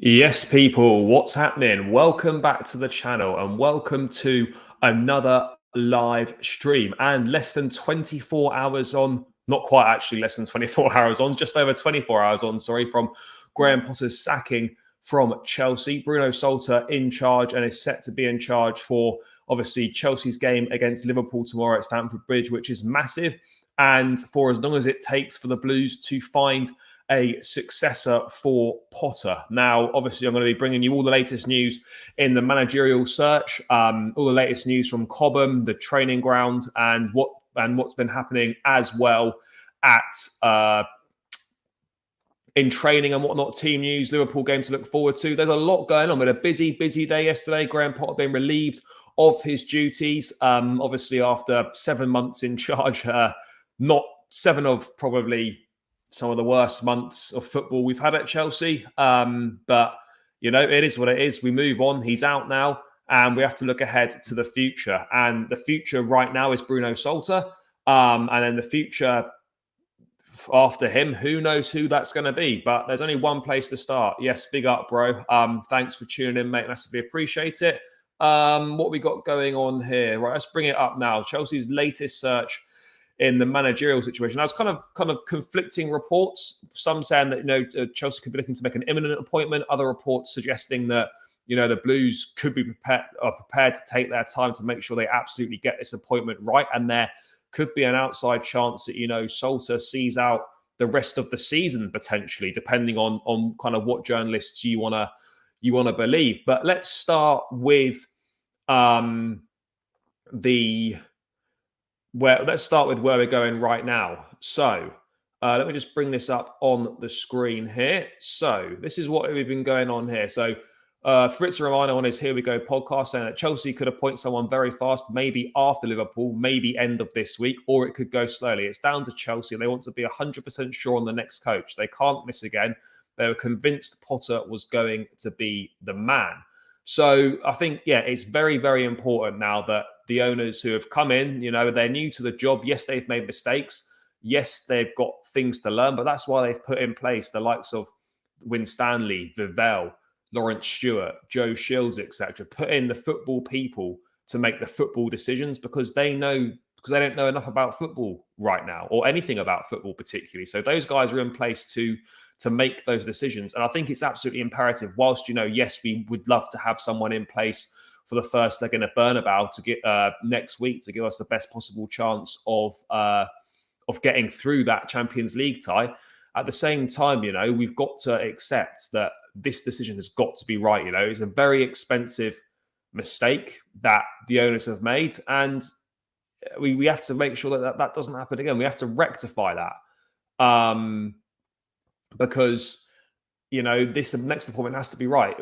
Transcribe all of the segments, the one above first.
Yes, people, what's happening? Welcome back to the channel and welcome to another live stream. And less than 24 hours on, not quite actually less than 24 hours on, just over 24 hours on, sorry, from Graham Potter's sacking from Chelsea. Bruno Saltor in charge and is set to be in charge for, obviously, Chelsea's game against Liverpool tomorrow at Stamford Bridge, which is massive. And for as long as it takes for the Blues to find a successor for Potter. Now, obviously, I'm going to be bringing you all the latest news in the managerial search, all the latest news from Cobham, the training ground, and what's been happening as well at in training and whatnot. Team news, Liverpool game to look forward to. There's a lot going on. We had a busy day yesterday. Graham Potter being relieved of his duties, obviously after 7 months in charge. Not 7 of probably some of the worst months of football we've had at Chelsea. But, you know, it is what it is. We move on. He's out now and we have to look ahead to the future. And the future right now is Bruno Saltor. And then the future after him, who knows who that's going to be. But there's only one place to start. Yes, big up, bro. Thanks for tuning in, mate. Massively appreciate it. What we got going on here? Right, let's bring it up now. Chelsea's latest search in the managerial situation. There's kind of conflicting reports. Some saying that Chelsea could be looking to make an imminent appointment. Other reports suggesting that the Blues could be prepared to take their time to make sure they absolutely get this appointment right. And there could be an outside chance that Salter sees out the rest of the season potentially, depending on kind of what journalists you wanna believe. But let's start with let's start with where we're going right now. So let me just bring this up on the screen here. So this is what we've been going on here. So Fabrizio Romano on his Here We Go podcast saying that Chelsea could appoint someone very fast, maybe after Liverpool, maybe end of this week, or it could go slowly. It's down to Chelsea. They want to be 100% sure on the next coach. They can't miss again. They were convinced Potter was going to be the man. So I think, it's very, very important now that the owners who have come in, they're new to the job. Yes, they've made mistakes. Yes, they've got things to learn, but that's why they've put in place the likes of Winstanley, Vivell, Lawrence Stewart, Joe Shields, etc. Put in the football people to make the football decisions because they don't know enough about football right now or anything about football particularly. So those guys are in place to make those decisions. And I think it's absolutely imperative, whilst, yes, we would love to have someone in place for the first leg in a Bernabeu to get next week to give us the best possible chance of getting through that Champions League tie. At the same time, we've got to accept that this decision has got to be right. It's a very expensive mistake that the owners have made. And we have to make sure that doesn't happen again. We have to rectify that. Because, this next appointment has to be right.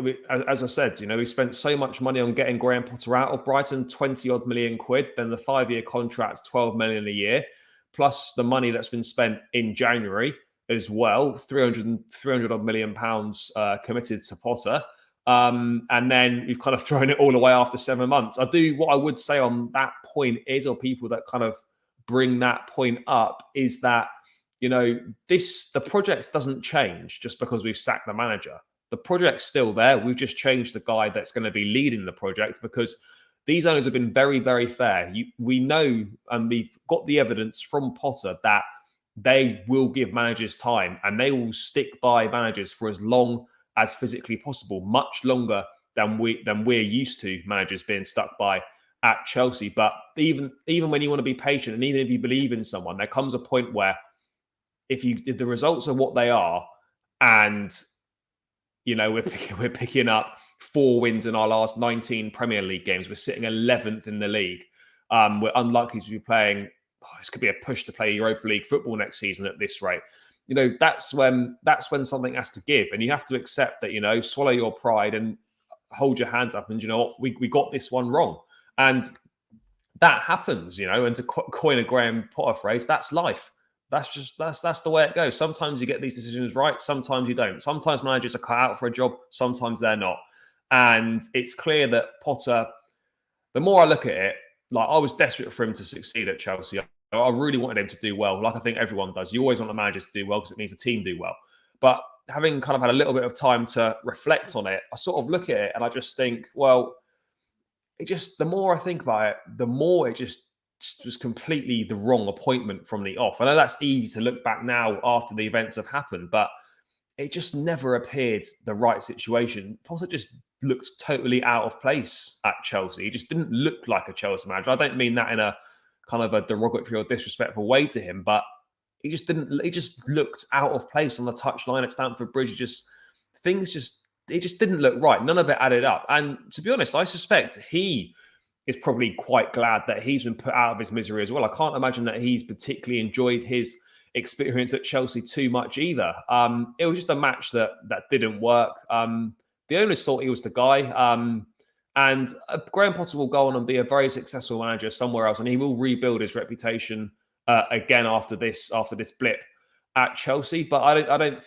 As I said, we spent so much money on getting Graham Potter out of Brighton, 20-odd million quid, then the 5-year contract's 12 million a year, plus the money that's been spent in January as well, 300-odd million pounds committed to Potter. And then we've kind of thrown it all away after 7 months. What I would say on that point is, or people that kind of bring that point up, is that the project doesn't change just because we've sacked the manager. The project's still there. We've just changed the guy that's going to be leading the project because these owners have been very, very fair. We know, and we've got the evidence from Potter that they will give managers time and they will stick by managers for as long as physically possible, much longer than we're used to managers being stuck by at Chelsea. But even when you want to be patient and even if you believe in someone, there comes a point where if the results are what they are, and we're picking up 4 wins in our last 19 Premier League games, we're sitting 11th in the league. We're unlikely to be playing. This could be a push to play Europa League football next season at this rate. That's when something has to give, and you have to accept that. Swallow your pride and hold your hands up, and we got this one wrong, and that happens. And to coin a Graham Potter phrase, that's life. That's the way it goes. Sometimes you get these decisions right. Sometimes you don't. Sometimes managers are cut out for a job. Sometimes they're not. And it's clear that Potter, the more I look at it, like I was desperate for him to succeed at Chelsea. I really wanted him to do well. Like I think everyone does. You always want the managers to do well because it means the team do well. But having kind of had a little bit of time to reflect on it, I sort of look at it and I just think, well, the more I think about it, the more it just was completely the wrong appointment from the off. I know that's easy to look back now after the events have happened, but it just never appeared the right situation. Potter just looked totally out of place at Chelsea. He just didn't look like a Chelsea manager. I don't mean that in a kind of a derogatory or disrespectful way to him, but he just didn't. He just looked out of place on the touchline at Stamford Bridge. It just didn't look right. None of it added up. And to be honest, I suspect he is probably quite glad that he's been put out of his misery as well. I can't imagine that he's particularly enjoyed his experience at Chelsea too much either. It was just a match that didn't work. The owners thought he was the guy. And Graham Potter will go on and be a very successful manager somewhere else, and he will rebuild his reputation again after this blip at Chelsea. But I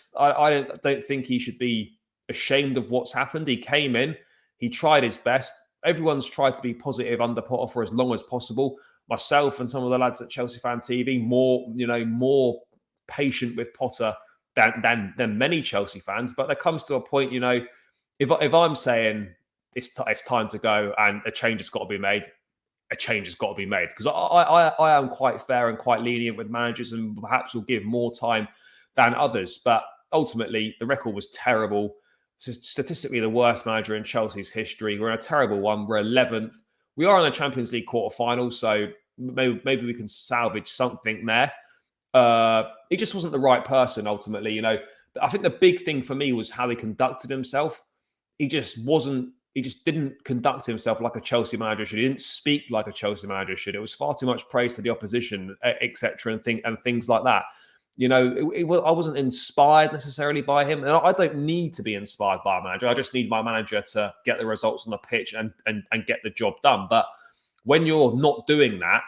don't think he should be ashamed of what's happened. He came in, he tried his best. Everyone's tried to be positive under Potter for as long as possible. Myself and some of the lads at Chelsea Fan TV, more patient with Potter than many Chelsea fans. But there comes to a point, if I'm saying it's time to go and a change has got to be made, a change has got to be made. Because I am quite fair and quite lenient with managers and perhaps will give more time than others. But ultimately, the record was terrible. Statistically, the worst manager in Chelsea's history. We're in a terrible one. We're 11th. We are in the Champions League quarterfinals, so maybe we can salvage something there. He just wasn't the right person, ultimately. I think the big thing for me was how he conducted himself. He just didn't conduct himself like a Chelsea manager should. He didn't speak like a Chelsea manager should. It was far too much praise to the opposition, etc., and things like that. I wasn't inspired necessarily by him, and I don't need to be inspired by a manager. I just need my manager to get the results on the pitch and get the job done. But when you're not doing that,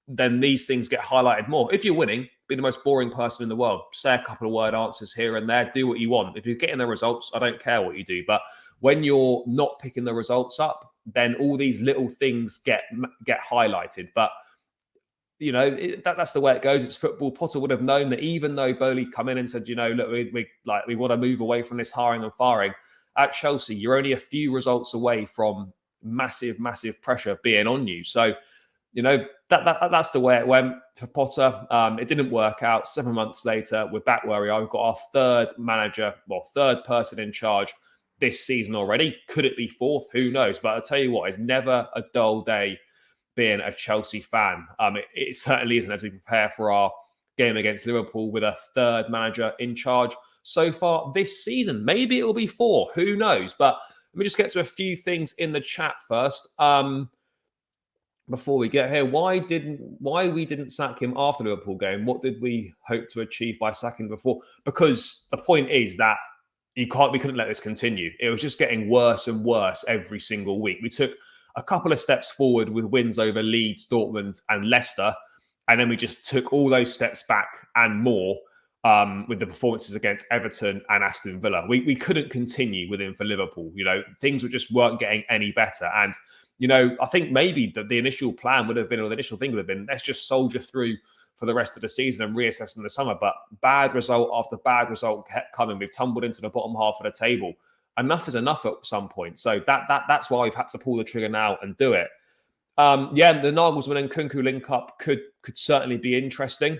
then these things get highlighted more. If you're winning, be the most boring person in the world. Say a couple of word answers here and there. Do what you want. If you're getting the results, I don't care what you do. But when you're not picking the results up, then all these little things get highlighted. But that's the way it goes. It's football. Potter would have known that even though Bowley come in and said, look, we want to move away from this hiring and firing. At Chelsea, you're only a few results away from massive, massive pressure being on you. So, that's the way it went for Potter. It didn't work out. 7 months later, we're back where we are. We've got our third person in charge this season already. Could it be fourth? Who knows? But I'll tell you what, it's never a dull day being a Chelsea fan. It certainly isn't as we prepare for our game against Liverpool with a third manager in charge so far this season. Maybe it will be four. Who knows? But let me just get to a few things in the chat first. Before we get here, why we didn't sack him after the Liverpool game? What did we hope to achieve by sacking before? Because the point is that we couldn't let this continue. It was just getting worse and worse every single week. We took a couple of steps forward with wins over Leeds, Dortmund, and Leicester, and then we just took all those steps back and more with the performances against Everton and Aston Villa. We couldn't continue with him for Liverpool. Things weren't getting any better. And I think maybe the initial plan would have been, or the initial thing would have been, let's just soldier through for the rest of the season and reassess in the summer. But bad result after bad result kept coming. We've tumbled into the bottom half of the table. Enough is enough at some point. So that's why we've had to pull the trigger now and do it. The Nagelsmann and Kunku link up could certainly be interesting.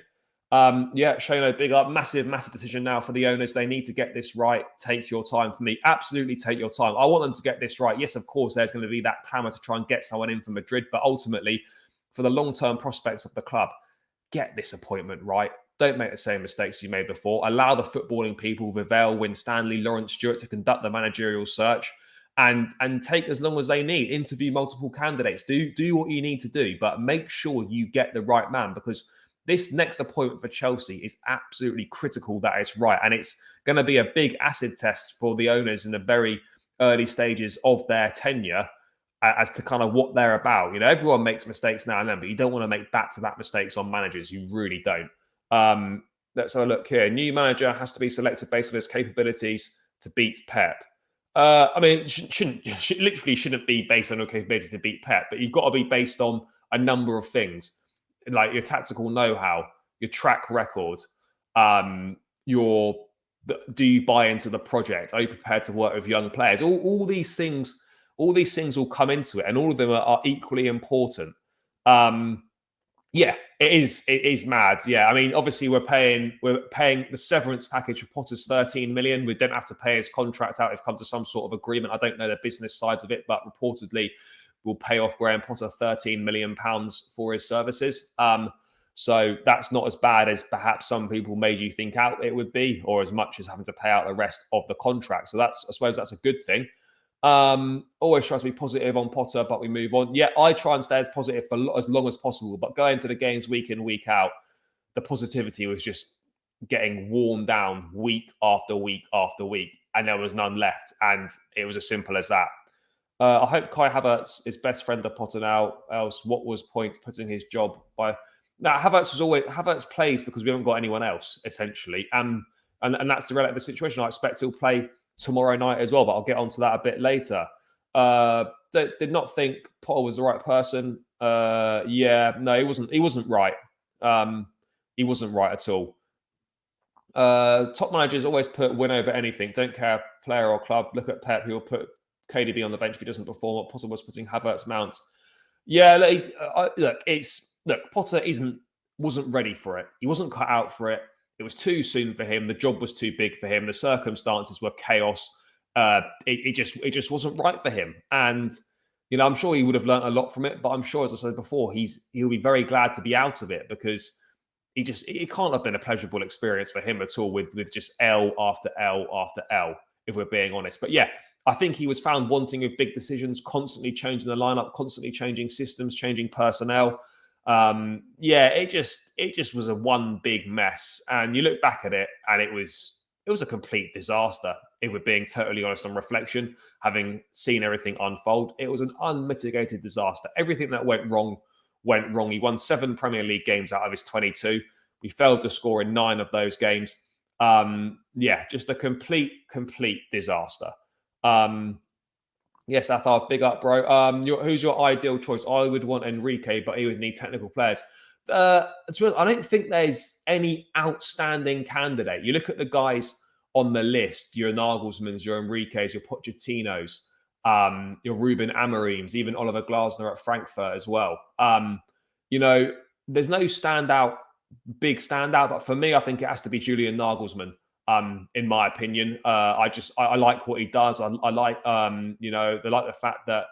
Shano, big up. Massive decision now for the owners. They need to get this right. Take your time for me. Absolutely take your time. I want them to get this right. Yes, of course, there's going to be that clamour to try and get someone in from Madrid. But ultimately, for the long-term prospects of the club, get this appointment right. Don't make the same mistakes you made before. Allow the footballing people, Vivell, Winstanley, Lawrence Stewart, to conduct the managerial search and take as long as they need. Interview multiple candidates. Do what you need to do, but make sure you get the right man, because this next appointment for Chelsea is absolutely critical that it's right. And it's going to be a big acid test for the owners in the very early stages of their tenure as to kind of what they're about. Everyone makes mistakes now and then, but you don't want to make back-to-back mistakes on managers. You really don't. Let's have a look here. New manager has to be selected based on his capabilities to beat Pep. It literally shouldn't be based on your capabilities to beat Pep, but you've got to be based on a number of things, like your tactical know-how, your track record, your do you buy into the project? Are you prepared to work with young players? All these things will come into it, and all of them are equally important. Yeah, it is mad. Yeah, I mean, obviously we're paying the severance package for Potter's 13 million. We don't have to pay his contract out. We've come to some sort of agreement. I don't know the business sides of it, but reportedly we'll pay off Graham Potter 13 million pounds for his services. So that's not as bad as perhaps some people made you think out it would be, or as much as having to pay out the rest of the contract. So I suppose that's a good thing. Always try to be positive on Potter, but we move on. Yeah, I try and stay as positive for as long as possible, but going to the games week in, week out, the positivity was just getting worn down week after week after week, and there was none left. And it was as simple as that. I hope Kai Havertz is best friend of Potter now. Else, what was point putting his job by? Now, Havertz plays because we haven't got anyone else, essentially. And that's the reality of the situation. I expect he'll play tomorrow night as well, but I'll get onto that a bit later. Did not think Potter was the right person. No, he wasn't right. He wasn't right at all. Top managers always put win over anything. Don't care player or club. Look at Pep. He'll put KDB on the bench if he doesn't perform. Potter was putting Havertz, Mount. Yeah, Potter wasn't ready for it. He wasn't cut out for it. It was too soon for him. The job was too big for him. The circumstances were chaos. It just wasn't right for him. And I'm sure he would have learned a lot from it. But I'm sure, as I said before, he'll be very glad to be out of it, because it can't have been a pleasurable experience for him at all with just L after L after L, if we're being honest. But yeah, I think he was found wanting with big decisions, constantly changing the lineup, constantly changing systems, changing personnel. It just was a one big mess. And you look back at it, and it was a complete disaster. If we're being totally honest on reflection, having seen everything unfold, it was an unmitigated disaster. Everything that went wrong went wrong. He won 7 Premier League games out of his 22. We failed to score in 9 of those games. Just a complete disaster. Yes, Athar, big up, bro. Who's your ideal choice? I would want Enrique, but he would need technical players. I don't think there's any outstanding candidate. You look at the guys on the list, your Nagelsmans, your Enriques, your Pochettinos, your Ruben Amorims, even Oliver Glasner at Frankfurt as well. There's no big standout, but for me, I think it has to be Julian Nagelsmann. In my opinion, I like what he does. I like the fact that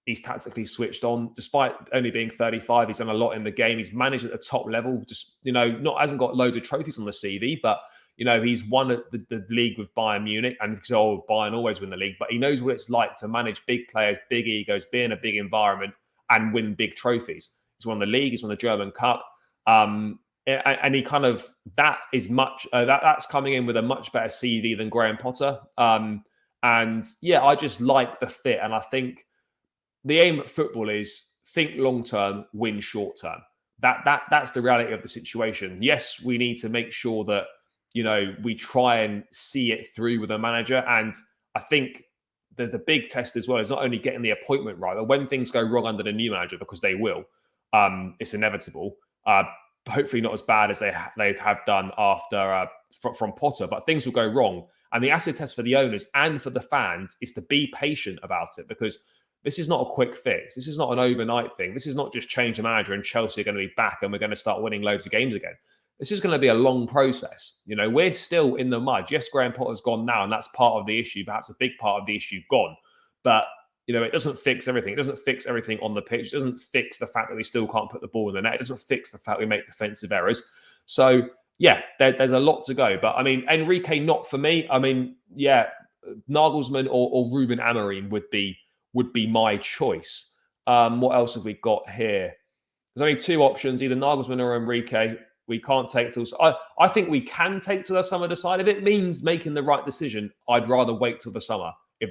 he's tactically switched on, despite only being 35. He's done a lot in the game. He's managed at the top level. Hasn't got loads of trophies on the CV, but he's won the league with Bayern Munich, and Bayern always win the league. But he knows what it's like to manage big players, big egos, be in a big environment, and win big trophies. He's won the league. He's won the German Cup. And he kind of that's coming in with a much better CV than Graham Potter. I just like the fit, and I think the aim at football is think long term, win short term. That's the reality of the situation. Yes, we need to make sure that we try and see it through with a manager, and I think the big test as well is not only getting the appointment right, but when things go wrong under the new manager, because they will, it's inevitable. Hopefully not as bad as they have done after from Potter, but things will go wrong. And the acid test for the owners and for the fans is to be patient about it, because this is not a quick fix. This is not an overnight thing. This is not just change the manager and Chelsea are going to be back and we're going to start winning loads of games again. This is going to be a long process. We're still in the mud. Yes, Graham Potter's gone now, and that's part of the issue, perhaps a big part of the issue gone. But it doesn't fix everything. It doesn't fix everything on the pitch. It doesn't fix the fact that we still can't put the ball in the net. It doesn't fix the fact we make defensive errors. So, there's a lot to go. But, Enrique, not for me. Nagelsmann or Ruben Amorim would be my choice. What else have we got here? There's only 2 options, either Nagelsmann or Enrique. We can't take till... I think we can take till the summer to decide. If it means making the right decision, I'd rather wait till the summer. If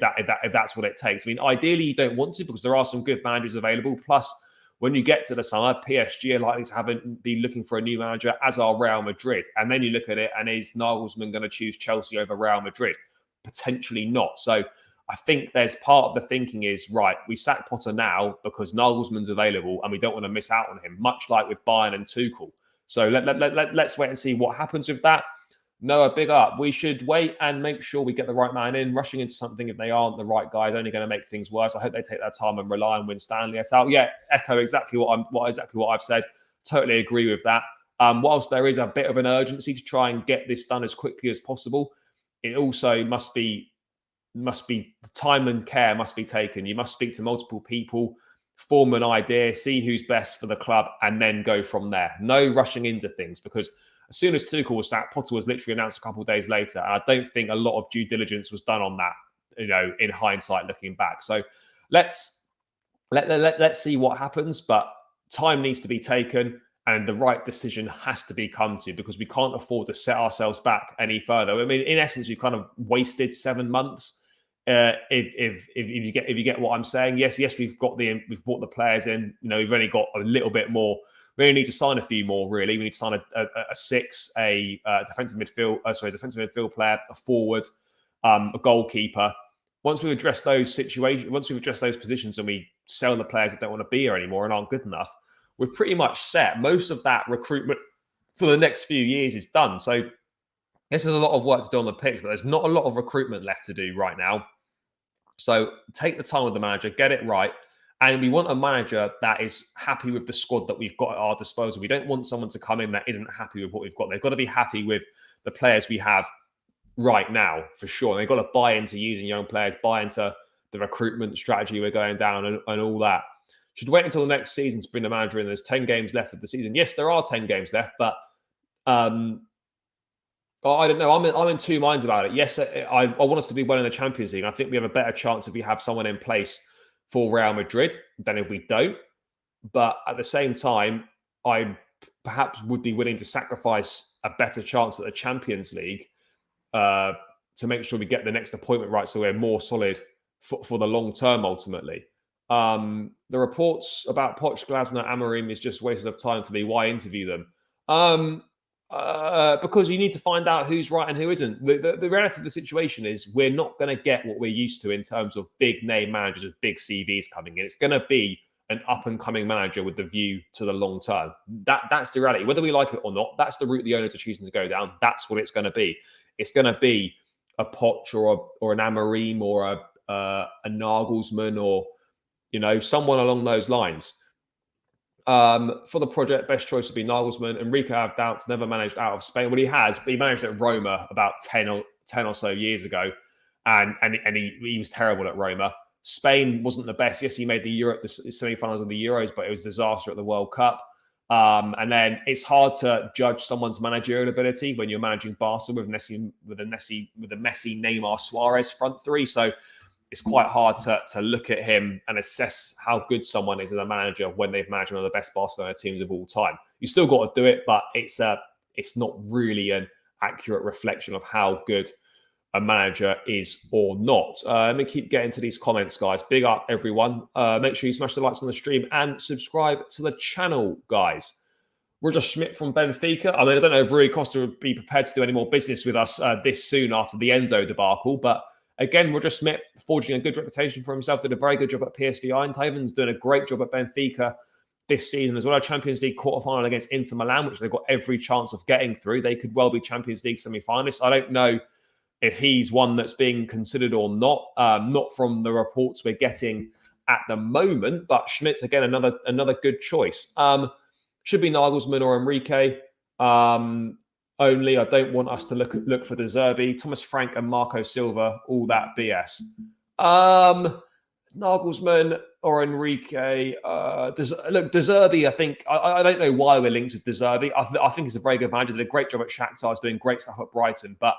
that's what it takes. Ideally, you don't want to, because there are some good managers available. Plus, when you get to the summer, PSG are likely to be looking for a new manager, as are Real Madrid. And then you look at it, and is Nagelsmann going to choose Chelsea over Real Madrid? Potentially not. So I think there's part of the thinking is, right, we sack Potter now because Nagelsmann's available and we don't want to miss out on him, much like with Bayern and Tuchel. So let's wait and see what happens with that. Noah, big up. We should wait and make sure we get the right man in. Rushing into something if they aren't the right guy is only going to make things worse. I hope they take their time and rely on win Stanley. Yeah, echo exactly what I've said. Totally agree with that. Whilst there is a bit of an urgency to try and get this done as quickly as possible, it also must be time and care must be taken. You must speak to multiple people, form an idea, see who's best for the club, and then go from there. No rushing into things, because as soon as Tuchel was sacked, Potter was literally announced a couple of days later. And I don't think a lot of due diligence was done on that, in hindsight, looking back. So let's see what happens. But time needs to be taken and the right decision has to be come to, because we can't afford to set ourselves back any further. I mean, in essence, we've kind of wasted 7 months. If you get what I'm saying, yes, we've brought the players in. We've only got a little bit more. We only need to sign a few more, really. We need to sign a six, a defensive midfield player, a forward, a goalkeeper. Once we've addressed those situations, once we've addressed those positions, and we sell the players that don't want to be here anymore and aren't good enough, we're pretty much set. Most of that recruitment for the next few years is done. So this is a lot of work to do on the pitch, but there's not a lot of recruitment left to do right now. So take the time with the manager, get it right. And we want a manager that is happy with the squad that we've got at our disposal. We don't want someone to come in that isn't happy with what we've got. They've got to be happy with the players we have right now, for sure. And they've got to buy into using young players, buy into the recruitment strategy we're going down and all that. Should wait until the next season to bring the manager in. There's 10 games left of the season. Yes, there are 10 games left, but I don't know. I'm in two minds about it. Yes, I want us to be well in the Champions League. I think we have a better chance if we have someone in place for Real Madrid than if we don't. But at the same time, I perhaps would be willing to sacrifice a better chance at the Champions League to make sure we get the next appointment right, so we're more solid for the long term ultimately. The reports about Poch, Glasner, Amorim is just a waste of time for me. Why interview them? Because you need to find out who's right and who isn't. The reality of the situation is we're not going to get what we're used to in terms of big name managers with big CVs coming in. It's going to be an up and coming manager with the view to the long term. That's the reality. Whether we like it or not, that's the route the owners are choosing to go down. That's what it's going to be. It's going to be a Poch or an Amorim or a Nagelsmann or someone along those lines. For the project, best choice would be Nagelsmann. Enrique, I have doubts, never managed out of Spain. Well, he has, but he managed at Roma about 10 or so years ago, and he was terrible at Roma. Spain wasn't the best. Yes, he made the semi-finals of the Euros, but it was a disaster at the World Cup. And then it's hard to judge someone's managerial ability when you're managing Barca with a Messi, Neymar, Suarez front three. So it's quite hard to look at him and assess how good someone is as a manager when they've managed one of the best Barcelona teams of all time. You still got to do it, but it's not really an accurate reflection of how good a manager is or not. Let me keep getting to these comments, guys. Big up, everyone. Make sure you smash the likes on the stream and subscribe to the channel, guys. Roger Schmidt from Benfica. I mean, I don't know if Rui Costa would be prepared to do any more business with us this soon after the Enzo debacle, but again, Roger Schmidt forging a good reputation for himself, did a very good job at PSV Eindhoven's doing a great job at Benfica this season as well. A Champions League quarterfinal against Inter Milan, which they've got every chance of getting through. They could well be Champions League semi-finalists. I don't know if he's one that's being considered or not, not from the reports we're getting at the moment, but Schmidt's, again, another good choice. Should be Nagelsmann or Enrique. Only I don't want us to look for De Zerbi, Thomas Frank and Marco Silva, all that BS. Nagelsmann or Enrique. De Zerbi, I think, I don't know why we're linked with De Zerbi. I think he's a very good manager, did a great job at Shakhtar, he's doing great stuff at Brighton. But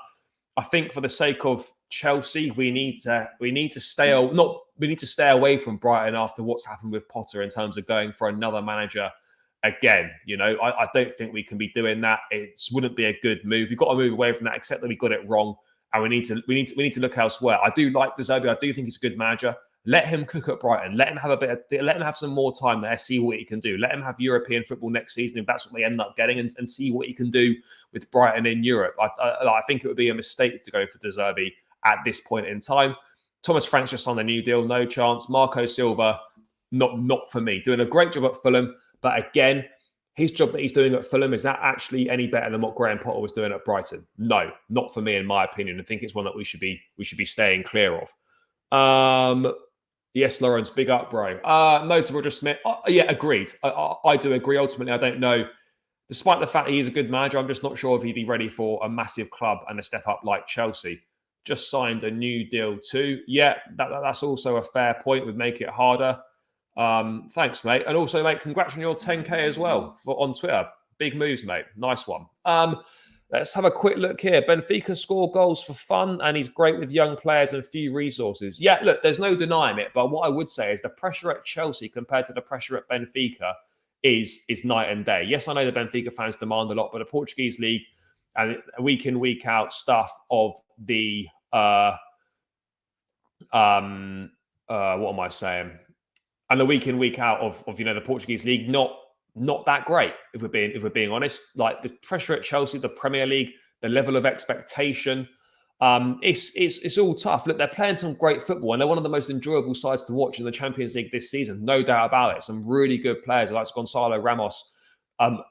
I think for the sake of Chelsea, we need to stay away from Brighton after what's happened with Potter in terms of going for another manager again. I don't think we can be doing that. It wouldn't be a good move. We've got to move away from that, except that we got it wrong, and we need to look elsewhere. I do like De Zerbi. I do think he's a good manager. Let him cook at Brighton. Let him have some more time there. See what he can do. Let him have European football next season if that's what they end up getting, and see what he can do with Brighton in Europe. I think it would be a mistake to go for De Zerbi at this point in time. Thomas Frank's just on a new deal, no chance. Marco Silva, not for me. Doing a great job at Fulham, but again, his job that he's doing at Fulham, is that actually any better than what Graham Potter was doing at Brighton? No, not for me, in my opinion. I think it's one that we should be staying clear of. Yes, Lawrence, big up, bro. No to Roger Schmidt. Yeah, agreed. I do agree. Ultimately, I don't know. Despite the fact that he is a good manager, I'm just not sure if he'd be ready for a massive club and a step up like Chelsea. Just signed a new deal too. Yeah, that's also a fair point. Would make it harder. Thanks, mate. And also, mate, congrats on your 10K as well on Twitter. Big moves, mate. Nice one. Let's have a quick look here. Benfica score goals for fun, and he's great with young players and few resources. Yeah, look, there's no denying it. But what I would say is the pressure at Chelsea compared to the pressure at Benfica is night and day. Yes, I know the Benfica fans demand a lot, but the Portuguese league and week in, week out stuff of the what am I saying? And the week in, week out of the Portuguese league, not that great, if we're being honest. Like the pressure at Chelsea, the Premier League, the level of expectation, it's all tough. Look, they're playing some great football, and they're one of the most enjoyable sides to watch in the Champions League this season, no doubt about it. Some really good players like Gonzalo Ramos,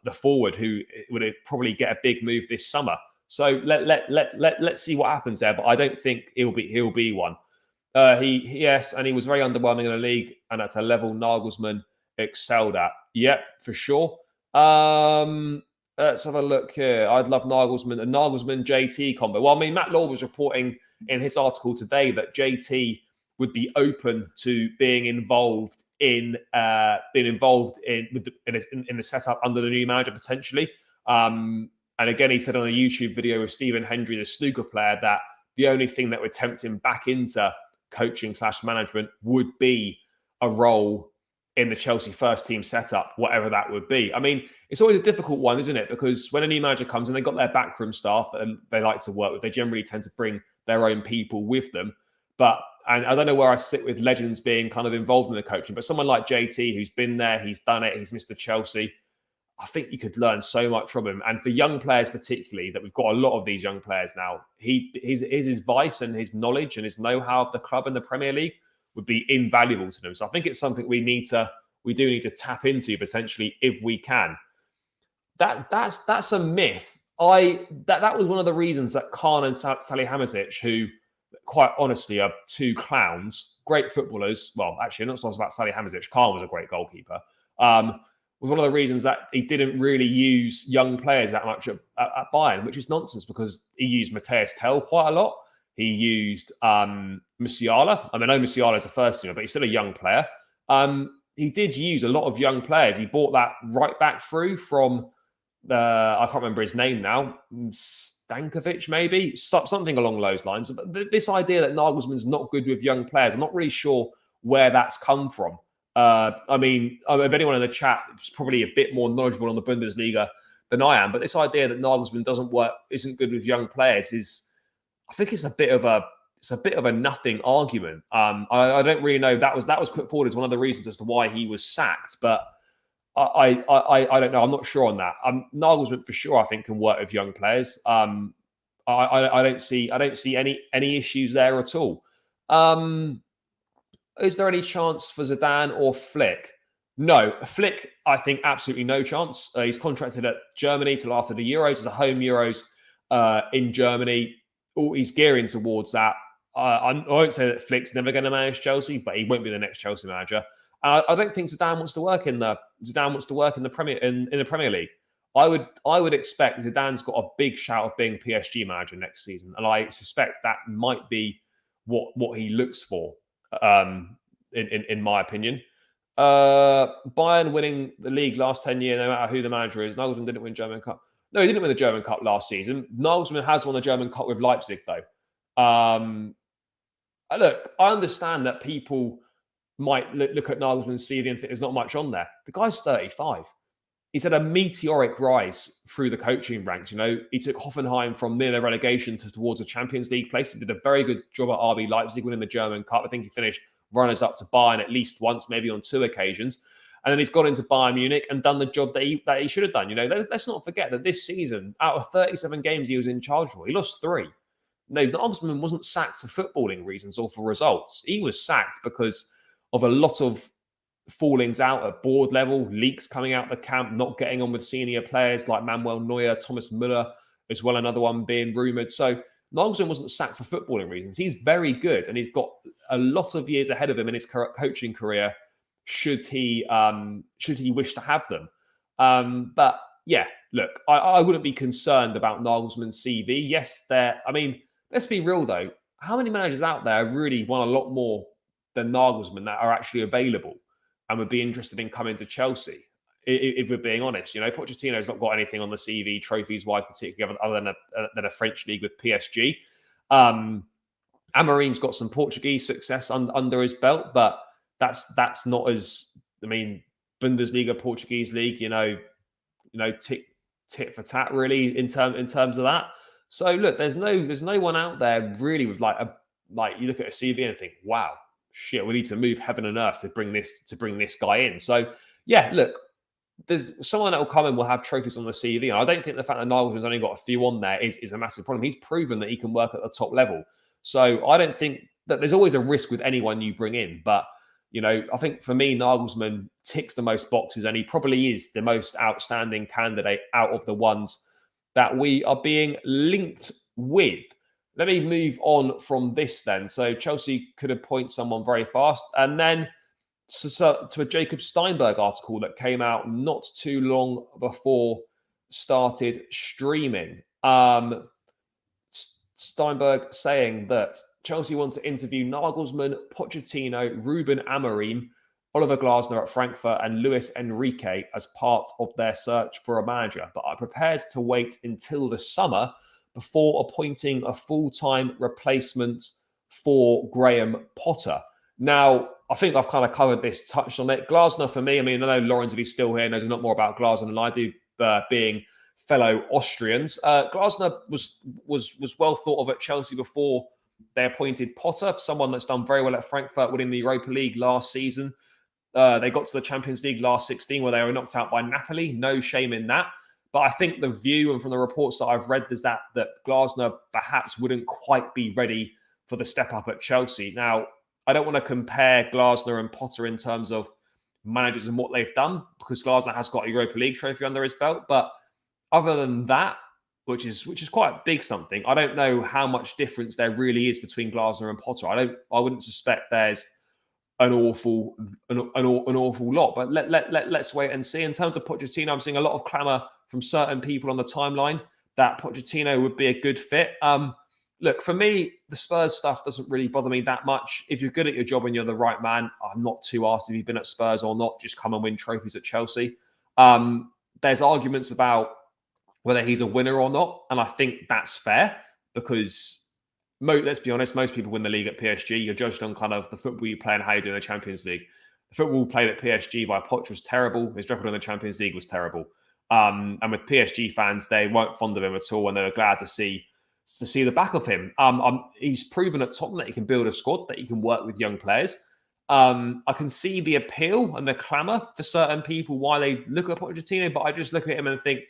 the forward, who would probably get a big move this summer. So let's see what happens there. But I don't think he'll be one. Yes, and he was very underwhelming in the league, and that's a level Nagelsmann excelled at. Yep, for sure. Let's have a look here. I'd love Nagelsmann, a Nagelsmann JT combo. Well, I mean, Matt Law was reporting in his article today that JT would be open to being involved in the setup under the new manager potentially. And again, he said on a YouTube video with Stephen Hendry, the snooker player, that the only thing that would tempt him back into coaching / management would be a role in the Chelsea first team setup, whatever that would be. I mean, it's always a difficult one, isn't it? Because when a new manager comes in, they've got their backroom staff that they like to work with. They generally tend to bring their own people with them. And I don't know where I sit with legends being kind of involved in the coaching, but someone like JT, who's been there, he's done it, he's Mr. Chelsea, I think you could learn so much from him. And for young players particularly, that we've got a lot of these young players now, his advice and his knowledge and his know-how of the club and the Premier League would be invaluable to them. So I think it's something we do need to tap into potentially if we can. That's a myth. That was one of the reasons that Khan and Salihamidzic, who quite honestly are two clowns, great footballers. Well, actually, I'm not talking about Salihamidzic. Khan was a great goalkeeper. Was one of the reasons that he didn't really use young players that much at Bayern, which is nonsense because he used Matthias Tell quite a lot. He used Musiala. I mean, I know Musiala is a first teamer, but he's still a young player. He did use a lot of young players. He brought that right back through from I can't remember his name now, Stankovic maybe, something along those lines. But this idea that Nagelsmann's not good with young players, I'm not really sure where that's come from. I mean, if anyone in the chat is probably a bit more knowledgeable on the Bundesliga than I am, but this idea that Nagelsmann isn't good with young players I think it's a bit of a nothing argument. I don't really know. That was put forward as one of the reasons as to why he was sacked, but I don't know. I'm not sure on that. Nagelsmann for sure, I think, can work with young players. I don't see any issues there at all. Is there any chance for Zidane or Flick? No, Flick, I think absolutely no chance. He's contracted at Germany till after the Euros. It's a home Euros in Germany. He's gearing towards that. I won't say that Flick's never going to manage Chelsea, but he won't be the next Chelsea manager. I don't think Zidane wants to work in the Premier League. I would expect Zidane's got a big shout of being PSG manager next season, and I suspect that might be what he looks for. In my opinion, Bayern winning the league last 10 years, no matter who the manager is. Nagelsmann didn't win German Cup. No, he didn't win the German Cup last season. Nagelsmann has won the German Cup with Leipzig, though. Look, I understand that people might look at Nagelsmann's CV and think there's not much on there. The guy's 35. He's had a meteoric rise through the coaching ranks. You know, he took Hoffenheim from near the relegation towards a Champions League place. He did a very good job at RB Leipzig winning the German Cup. I think he finished runners up to Bayern at least once, maybe on 2 occasions. And then he's gone into Bayern Munich and done the job that he should have done. You know, let's not forget that this season, out of 37 games he was in charge for, he lost 3. No, Nagelsmann wasn't sacked for footballing reasons or for results. He was sacked because of a lot of fallings out at board level, leaks coming out the camp, not getting on with senior players like Manuel Neuer, Thomas Müller, as well, another one being rumoured. So Nagelsmann wasn't sacked for footballing reasons. He's very good, and he's got a lot of years ahead of him in his coaching career, should he wish to have them. But yeah, look, I wouldn't be concerned about Nagelsmann's CV. Yes, let's be real though. How many managers out there really won a lot more than Nagelsmann that are actually available and would be interested in coming to Chelsea? If we're being honest, Pochettino's not got anything on the CV trophies-wise, particularly other than a French league with PSG. Amorim's got some Portuguese success under his belt, but that's not as, Bundesliga, Portuguese league, tit for tat really in terms of that. So look, there's no one out there really with like you look at a CV and think, wow, shit, we need to move heaven and earth to bring this guy in. So yeah, look, there's someone that will come in will have trophies on the CV, and I don't think the fact that Nagelsmann's only got a few on there is a massive problem. He's proven that he can work at the top level. So I don't think that there's always a risk with anyone you bring in, but I think for me, Nagelsmann ticks the most boxes, and he probably is the most outstanding candidate out of the ones that we are being linked with. Let me move on from this then. So Chelsea could appoint someone very fast, and then to a Jacob Steinberg article that came out not too long before started streaming. Steinberg saying that Chelsea want to interview Nagelsmann, Pochettino, Ruben Amorim, Oliver Glasner at Frankfurt, and Luis Enrique as part of their search for a manager, but are prepared to wait until the summer before appointing a full-time replacement for Graham Potter. Now, I think I've kind of covered this, touched on it. Glasner, for me, I know Lawrence, if he's still here, knows a lot more about Glasner than I do, being fellow Austrians. Glasner was well thought of at Chelsea before they appointed Potter, someone that's done very well at Frankfurt, winning the Europa League last season. They got to the Champions League last 16 where they were knocked out by Napoli. No shame in that. But I think the view, and from the reports that I've read, is that Glasner perhaps wouldn't quite be ready for the step up at Chelsea. Now, I don't want to compare Glasner and Potter in terms of managers and what they've done, because Glasner has got a Europa League trophy under his belt. But other than that, which is quite big something, I don't know how much difference there really is between Glasner and Potter. I wouldn't suspect there's an awful lot. But let's wait and see. In terms of Pochettino, I'm seeing a lot of clamour from certain people on the timeline that Pochettino would be a good fit. Look, for me, the Spurs stuff doesn't really bother me that much. If you're good at your job and you're the right man, I'm not too asked if you've been at Spurs or not. Just come and win trophies at Chelsea. There's arguments about whether he's a winner or not, and I think that's fair because, let's be honest, most people win the league at PSG. You're judged on kind of the football you play and how you do in the Champions League. The football played at PSG by Poch was terrible. His record in the Champions League was terrible. And with PSG fans, they weren't fond of him at all, and they were glad to see the back of him. He's proven at Tottenham that he can build a squad, that he can work with young players. I can see the appeal and the clamour for certain people why they look at Pochettino, but I just look at him and think,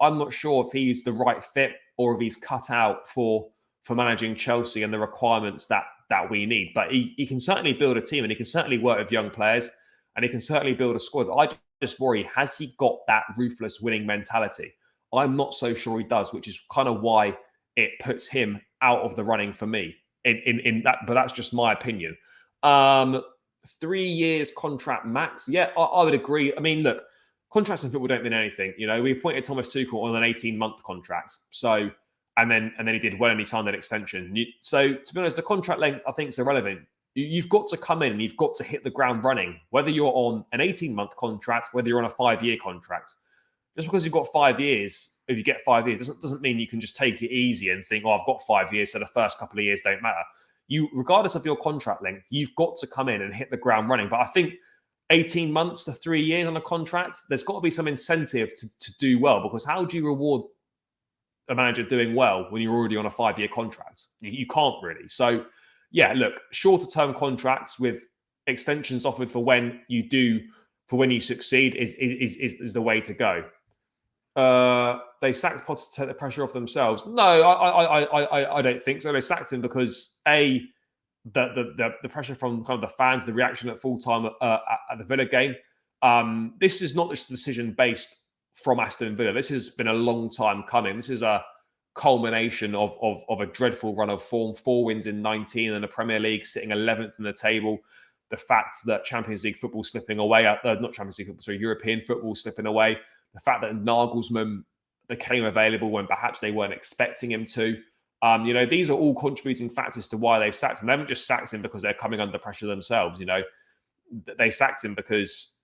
I'm not sure if he's the right fit or if he's cut out for managing Chelsea and the requirements that we need. But he can certainly build a team, and he can certainly work with young players, and he can certainly build a squad. I just worry, has he got that ruthless winning mentality? I'm not so sure he does, which is kind of why it puts him out of the running for me in that. But that's just my opinion. 3 years contract max. Yeah, I would agree. Look, contracts in football don't mean anything. We appointed Thomas Tuchel on an 18-month contract. So, and then he did well and he signed an extension. So, to be honest, the contract length, I think, is irrelevant. You've got to come in and you've got to hit the ground running, whether you're on an 18-month contract, whether you're on a 5-year contract. Just because you've got 5 years, if you get 5 years, doesn't mean you can just take it easy and think, I've got 5 years, so the first couple of years don't matter. Regardless of your contract length, you've got to come in and hit the ground running. But I think 18 months to 3 years on a contract, there's got to be some incentive to do well, because how do you reward a manager doing well when you're already on a 5-year contract? You can't really. So, yeah, look, shorter term contracts with extensions offered for when you succeed is the way to go. They sacked Potter to take the pressure off themselves. No, I don't think so. They sacked him because the pressure from kind of the fans, the reaction at full time at the Villa game. This is not just a decision based from Aston Villa. This has been a long time coming. This is a culmination of a dreadful run of form, 4 wins in 19 in the Premier League, sitting 11th in the table. The fact that Champions League football slipping away, not Champions League football, sorry, European football slipping away. The fact that Nagelsmann became available when perhaps they weren't expecting him to. These are all contributing factors to why they've sacked him. They haven't just sacked him because they're coming under pressure themselves. They sacked him because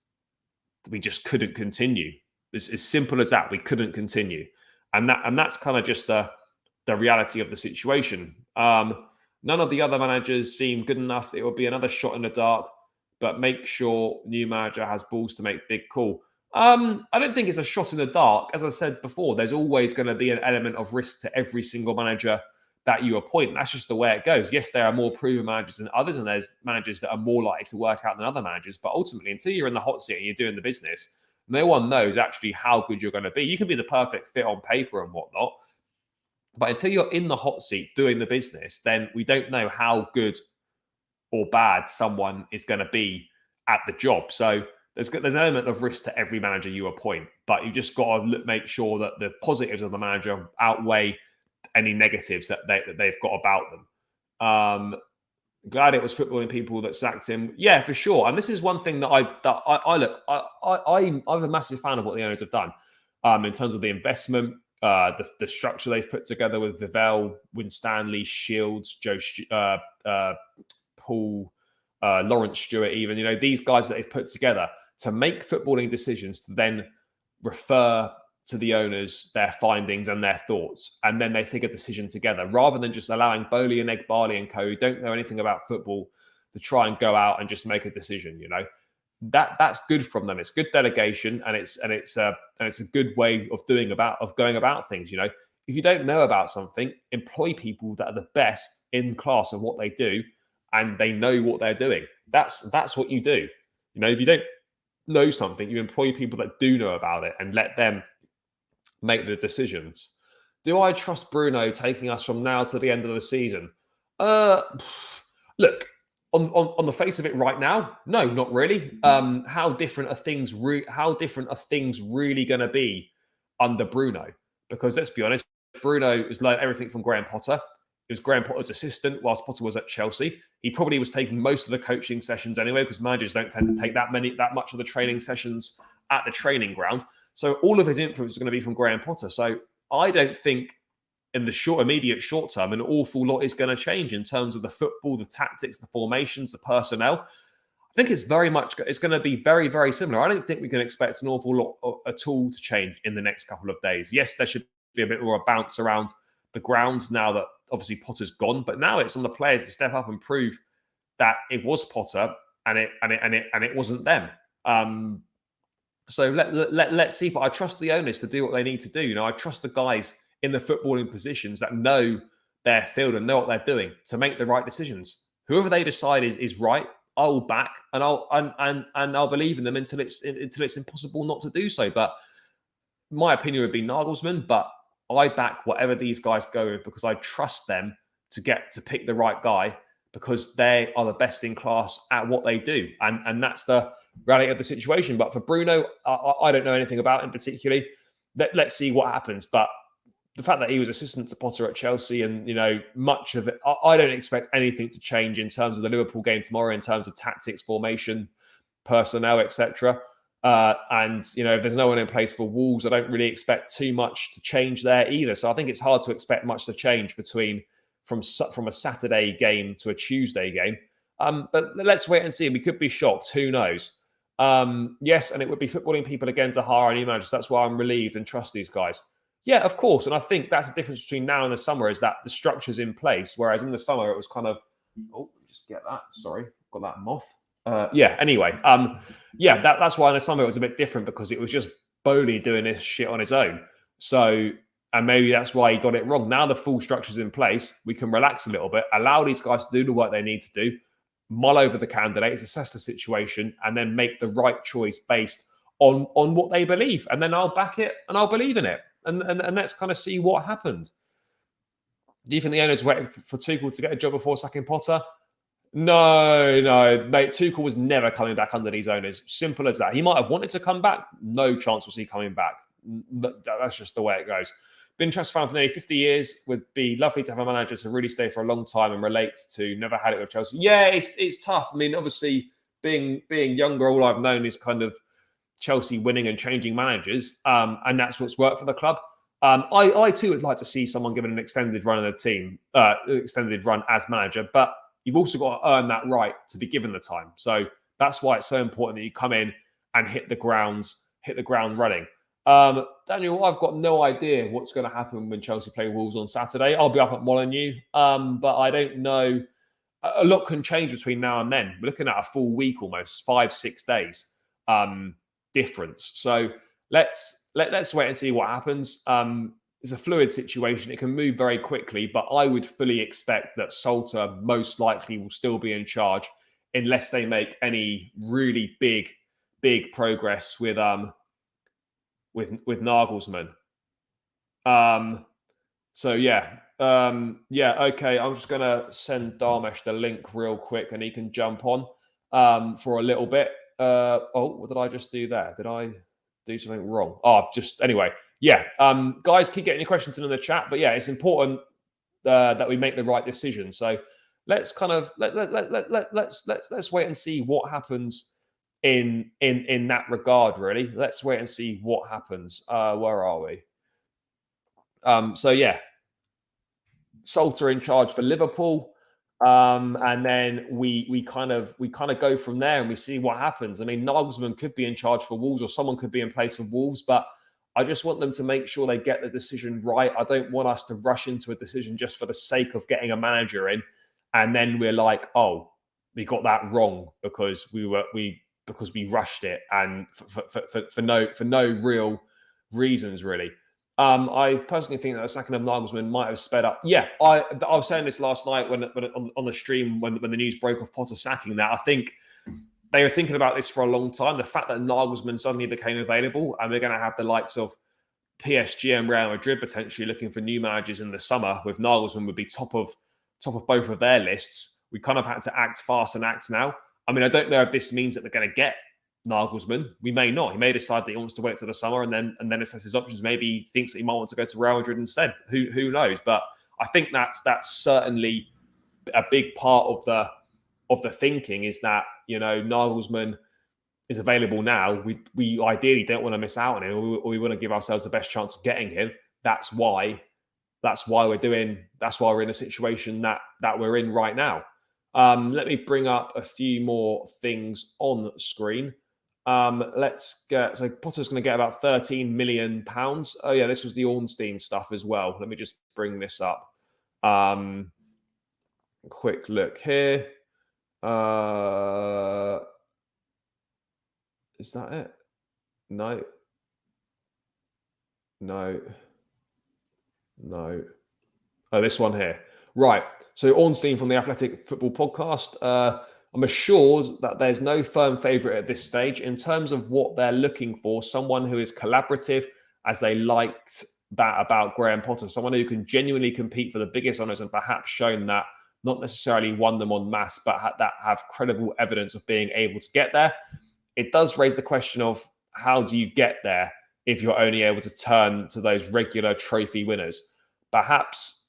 we just couldn't continue. It's as simple as that. We couldn't continue. And that's kind of just the reality of the situation. None of the other managers seem good enough. It will be another shot in the dark, but make sure new manager has balls to make big call. I don't think it's a shot in the dark. As I said before, there's always going to be an element of risk to every single manager that you appoint. That's just the way it goes. Yes, there are more proven managers than others, and there's managers that are more likely to work out than other managers. But ultimately, until you're in the hot seat and you're doing the business, no one knows actually how good you're going to be. You can be the perfect fit on paper and whatnot, but until you're in the hot seat doing the business, then we don't know how good or bad someone is going to be at the job. So there's an element of risk to every manager you appoint, but you just got to make sure that the positives of the manager outweigh any negatives that they've got about them. Glad it was footballing people that sacked him. Yeah, for sure. And this is one thing that I'm a massive fan of what the owners have done in terms of the investment, the structure they've put together with Vivell, Winstanley, Shields, Paul, Lawrence Stewart, even, these guys that they've put together to make footballing decisions, to then refer to the owners their findings and their thoughts, and then they take a decision together, rather than just allowing Bowley and Barley and co, who don't know anything about football, to try and go out and just make a decision. That's good from them. It's good delegation, and it's a good way of going about things. If you don't know about something, employ people that are the best in class of what they do, and they know what they're doing. That's what you do. If you don't know something, you employ people that do know about it and let them make the decisions. Do I trust Bruno taking us from now to the end of the season? Look, on the face of it right now, no, not really. How different are things really going to be under Bruno? Because let's be honest, Bruno has learned everything from Graham Potter. He was Graham Potter's assistant whilst Potter was at Chelsea. He probably was taking most of the coaching sessions anyway, because managers don't tend to take that much of the training sessions at the training ground. So all of his influence is going to be from Graham Potter. So I don't think in the immediate short term, an awful lot is going to change in terms of the football, the tactics, the formations, the personnel. I think it's going to be very, very similar. I don't think we can expect an awful lot at all to change in the next couple of days. Yes, there should be a bit more of a bounce around the grounds now that obviously Potter's gone, but now it's on the players to step up and prove that it was Potter and it wasn't them. So let's see. But I trust the owners to do what they need to do. I trust the guys in the footballing positions that know their field and know what they're doing to make the right decisions. Whoever they decide is right, I'll back and I'll believe in them until it's impossible not to do so. But my opinion would be Nagelsmann, but I back whatever these guys go with, because I trust them to pick the right guy, because they are the best in class at what they do. And that's the reality of the situation. But for Bruno, I don't know anything about him particularly. Let's see what happens. But the fact that he was assistant to Potter at Chelsea, and much of it, I don't expect anything to change in terms of the Liverpool game tomorrow, in terms of tactics, formation, personnel, etc. And if there's no one in place for Wolves, I don't really expect too much to change there either. So I think it's hard to expect much to change from a Saturday game to a Tuesday game. But let's wait and see. We could be shocked. Who knows? Yes, and it would be footballing people again to hire a new manager. That's why I'm relieved and trust these guys. Yeah, of course. And I think that's the difference between now and the summer, is that the structure's in place. Whereas in the summer, it was kind of, just get that. Sorry, got that moth. Anyway, that's why in the summer it was a bit different, because it was just Bowley doing this shit on his own. So, and maybe that's why he got it wrong. Now the full structure's in place, we can relax a little bit, allow these guys to do the work they need to do, mull over the candidates, assess the situation, and then make the right choice based on what they believe. And then I'll back it and I'll believe in it. And let's kind of see what happened. Do you think the owners waited for Tuchel to get a job before sacking Potter? No, mate. Tuchel was never coming back under these owners. Simple as that. He might have wanted to come back. No chance was he coming back. That's just the way it goes. Been Chelsea fan for nearly 50 years. Would be lovely to have a manager to really stay for a long time and relate to. Never had it with Chelsea. Yeah, it's tough. I mean, obviously, being younger, all I've known is kind of Chelsea winning and changing managers, and that's what's worked for the club. I too would like to see someone given an extended run in the team, extended run as manager, but you've also got to earn that right to be given the time. So that's why it's so important that you come in and hit the ground running. Daniel, I've got no idea what's going to happen when Chelsea play Wolves on Saturday. I'll be up at Molineux, but I don't know. A lot can change between now and then. We're looking at a full week, almost 5-6 days difference. So let's wait and see what happens. It's a fluid situation. It can move very quickly, but I would fully expect that Salter most likely will still be in charge unless they make any really big progress with Nagelsmann. So yeah. Okay. I'm just gonna send Darmesh the link real quick, and he can jump on for a little bit. What did I just do there? Did I do something wrong? Anyway. Yeah. Guys, keep getting your questions in the chat, but yeah, it's important that we make the right decision. So let's kind of let's wait and see what happens in that regard. Really, let's wait and see what happens. Where are we? So yeah. Salter in charge for Liverpool, and then we kind of go from there and we see what happens. I mean, Nagelsmann could be in charge for Wolves, or someone could be in place for Wolves, but I just want them to make sure they get the decision right. I don't want us to rush into a decision just for the sake of getting a manager in, and then we're like, oh, we got that wrong because we rushed it, and for no real reasons really. I personally think that the sacking of Nagelsmann might have sped up. Yeah, I was saying this last night when on the stream when the news broke of Potter sacking that. I think they were thinking about this for a long time. The fact that Nagelsmann suddenly became available, and we're going to have the likes of PSG and Real Madrid potentially looking for new managers in the summer, with Nagelsmann would be top of both of their lists. We kind of had to act fast and act now. I mean, I don't know if this means that they're going to get Nagelsmann. We may not. He may decide that he wants to wait till the summer and then assess his options. Maybe he thinks that he might want to go to Real Madrid instead. Who knows? But I think that's certainly a big part of the thinking, is that, you know, Nagelsmann is available now. We ideally don't want to miss out on him, or we want to give ourselves the best chance of getting him. That's why we're in a situation that we're in right now. Let me bring up a few more things on the screen. So Potter's going to get about £13 million. Oh yeah, this was the Ornstein stuff as well. Let me just bring this up. Quick look here. Is that it? No. Oh, this one here. Right. So Ornstein from the Athletic Football Podcast. I'm assured that there's no firm favourite at this stage. In terms of what they're looking for, someone who is collaborative, as they liked that about Graham Potter, someone who can genuinely compete for the biggest honours and perhaps shown that, not necessarily won them en masse, but that have credible evidence of being able to get there. It does raise the question of, how do you get there if you're only able to turn to those regular trophy winners? Perhaps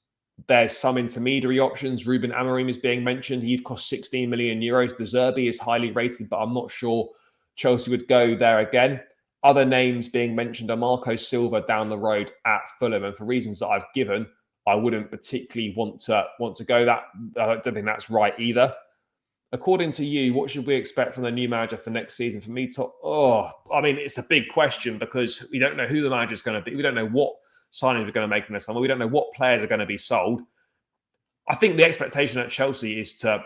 there's some intermediary options. Ruben Amorim is being mentioned. He'd cost 16 million euros. De Zerbi is highly rated, but I'm not sure Chelsea would go there again. Other names being mentioned are Marco Silva down the road at Fulham, and for reasons that I've given, I wouldn't particularly want to go that. I don't think that's right either. According to you, what should we expect from the new manager for next season? For me, it's a big question, because we don't know who the manager is going to be. We don't know what signings we're going to make in the summer. We don't know what players are going to be sold. I think the expectation at Chelsea is to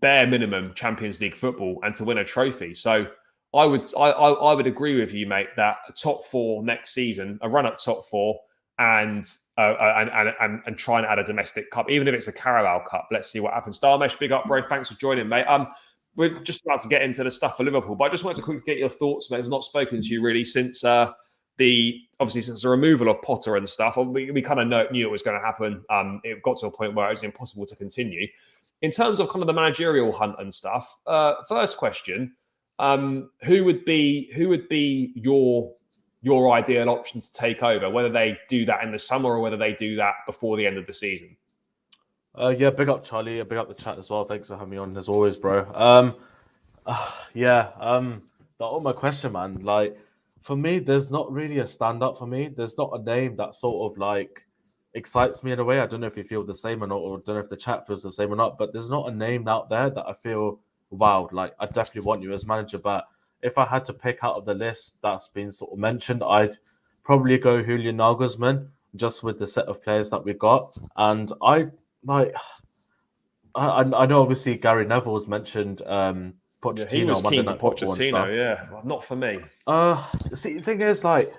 bare minimum Champions League football and to win a trophy. So I would agree with you, mate, that a top four next season, a run at top four, and try and add a domestic cup, even if it's a Carabao Cup. Let's see what happens. Darmesh, big up, bro. Thanks for joining, mate. We're just about to get into the stuff for Liverpool, but I just wanted to quickly get your thoughts, mate. I've not spoken to you really since the removal of Potter and stuff. We kind of knew it was going to happen. It got to a point where it was impossible to continue. in terms of kind of the managerial hunt and stuff, first question, who would be your ideal option to take over, whether they do that in the summer or whether they do that before the end of the season? Yeah, big up Charlie, big up the chat as well. Thanks for having me on as always, bro. My question, man. Like, for me, there's not really a standout for me. There's not a name that sort of like excites me in a way. I don't know if you feel the same or not, or don't know if the chat feels the same or not. But there's not a name out there that I feel wow, like I definitely want you as manager. But if I had to pick out of the list that's been sort of mentioned, I'd probably go Julian Nagelsmann just with the set of players that we got. And I know obviously Gary Neville was mentioned. Pochettino, he was Monday keen for Night Football and stuff. Pochettino, yeah, well, not for me. See, the thing is, like,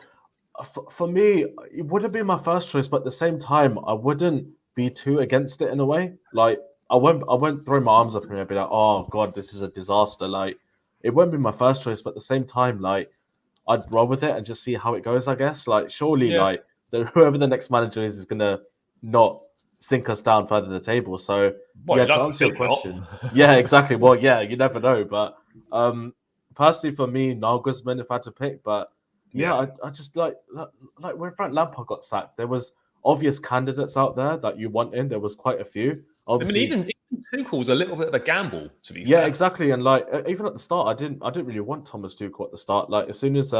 for me, it wouldn't be my first choice, but at the same time, I wouldn't be too against it in a way. Like, I won't throw my arms up in and be like, oh god, this is a disaster. Like, it won't be my first choice, but at the same time, like, I'd roll with it and just see how it goes. I guess, like, surely, like, whoever the next manager is gonna not sink us down further the table. So, to answer your question, yeah, exactly. Well, yeah, you never know, but personally, for me, Nagelsmann, if I had to pick, but I just like when Frank Lampard got sacked, there was obvious candidates out there that you want in. There was quite a few. Obviously, I mean, even Tuchel's a little bit of a gamble, to be fair. Yeah, exactly. And like even at the start, I didn't really want Thomas Tuchel at the start. Like as soon as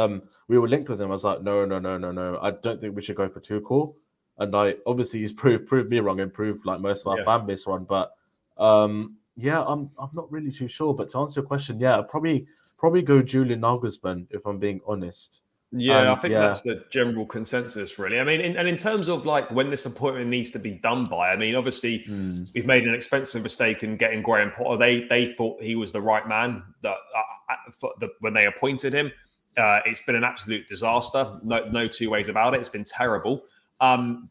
we were linked with him, I was like, no. I don't think we should go for Tuchel. And like obviously he's proved me wrong and proved like most of our fan base wrong. But I'm not really too sure. But to answer your question, I'd probably go Julian Nagelsmann if I'm being honest. Yeah, I think that's the general consensus, really. I mean, in terms of like when this appointment needs to be done by, I mean, obviously we've made an expensive mistake in getting Graham Potter. They thought he was the right man when they appointed him. It's been an absolute disaster. No two ways about it. It's been terrible.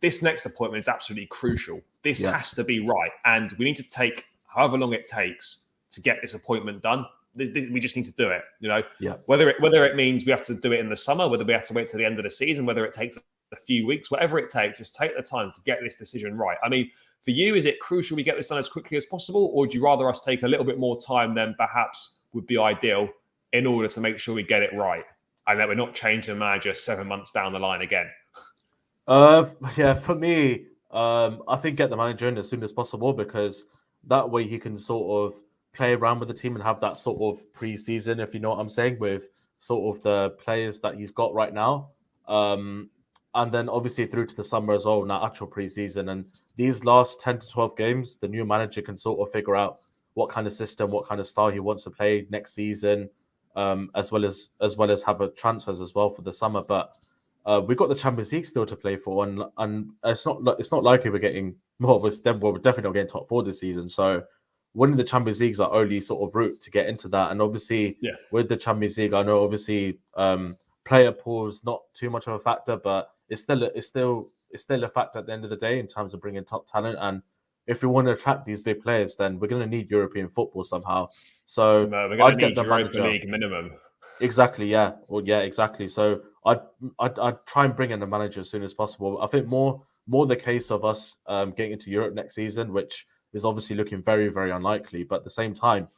This next appointment is absolutely crucial. This has to be right, and we need to take however long it takes to get this appointment done. We just need to do it, whether it means we have to do it in the summer, whether we have to wait till the end of the season, whether it takes a few weeks, whatever it takes, just take the time to get this decision right. I mean, for you, is it crucial we get this done as quickly as possible, or would you rather us take a little bit more time than perhaps would be ideal in order to make sure we get it right and that we're not changing the manager 7 months down the line again? For me, I think get the manager in as soon as possible because that way he can sort of play around with the team and have that sort of pre-season, if you know what I'm saying, with sort of the players that he's got right now. And then obviously through to the summer as well, now actual pre-season. And these last 10 to 12 games, the new manager can sort of figure out what kind of system, what kind of style he wants to play next season, as well as have a transfers as well for the summer. But we've got the Champions League still to play for, and it's not likely we're getting we're definitely not getting top 4 this season. So winning the Champions League is our only sort of route to get into that. And obviously, with the Champions League, I know obviously player pool is not too much of a factor, but it's still a factor at the end of the day in terms of bringing top talent. And if we want to attract these big players, then we're going to need European football somehow. So we're going to need Europa League minimum. Exactly, yeah. Well, yeah, exactly. So I'd try and bring in the manager as soon as possible. I think more the case of us getting into Europe next season, which is obviously looking very, very unlikely. But at the same time,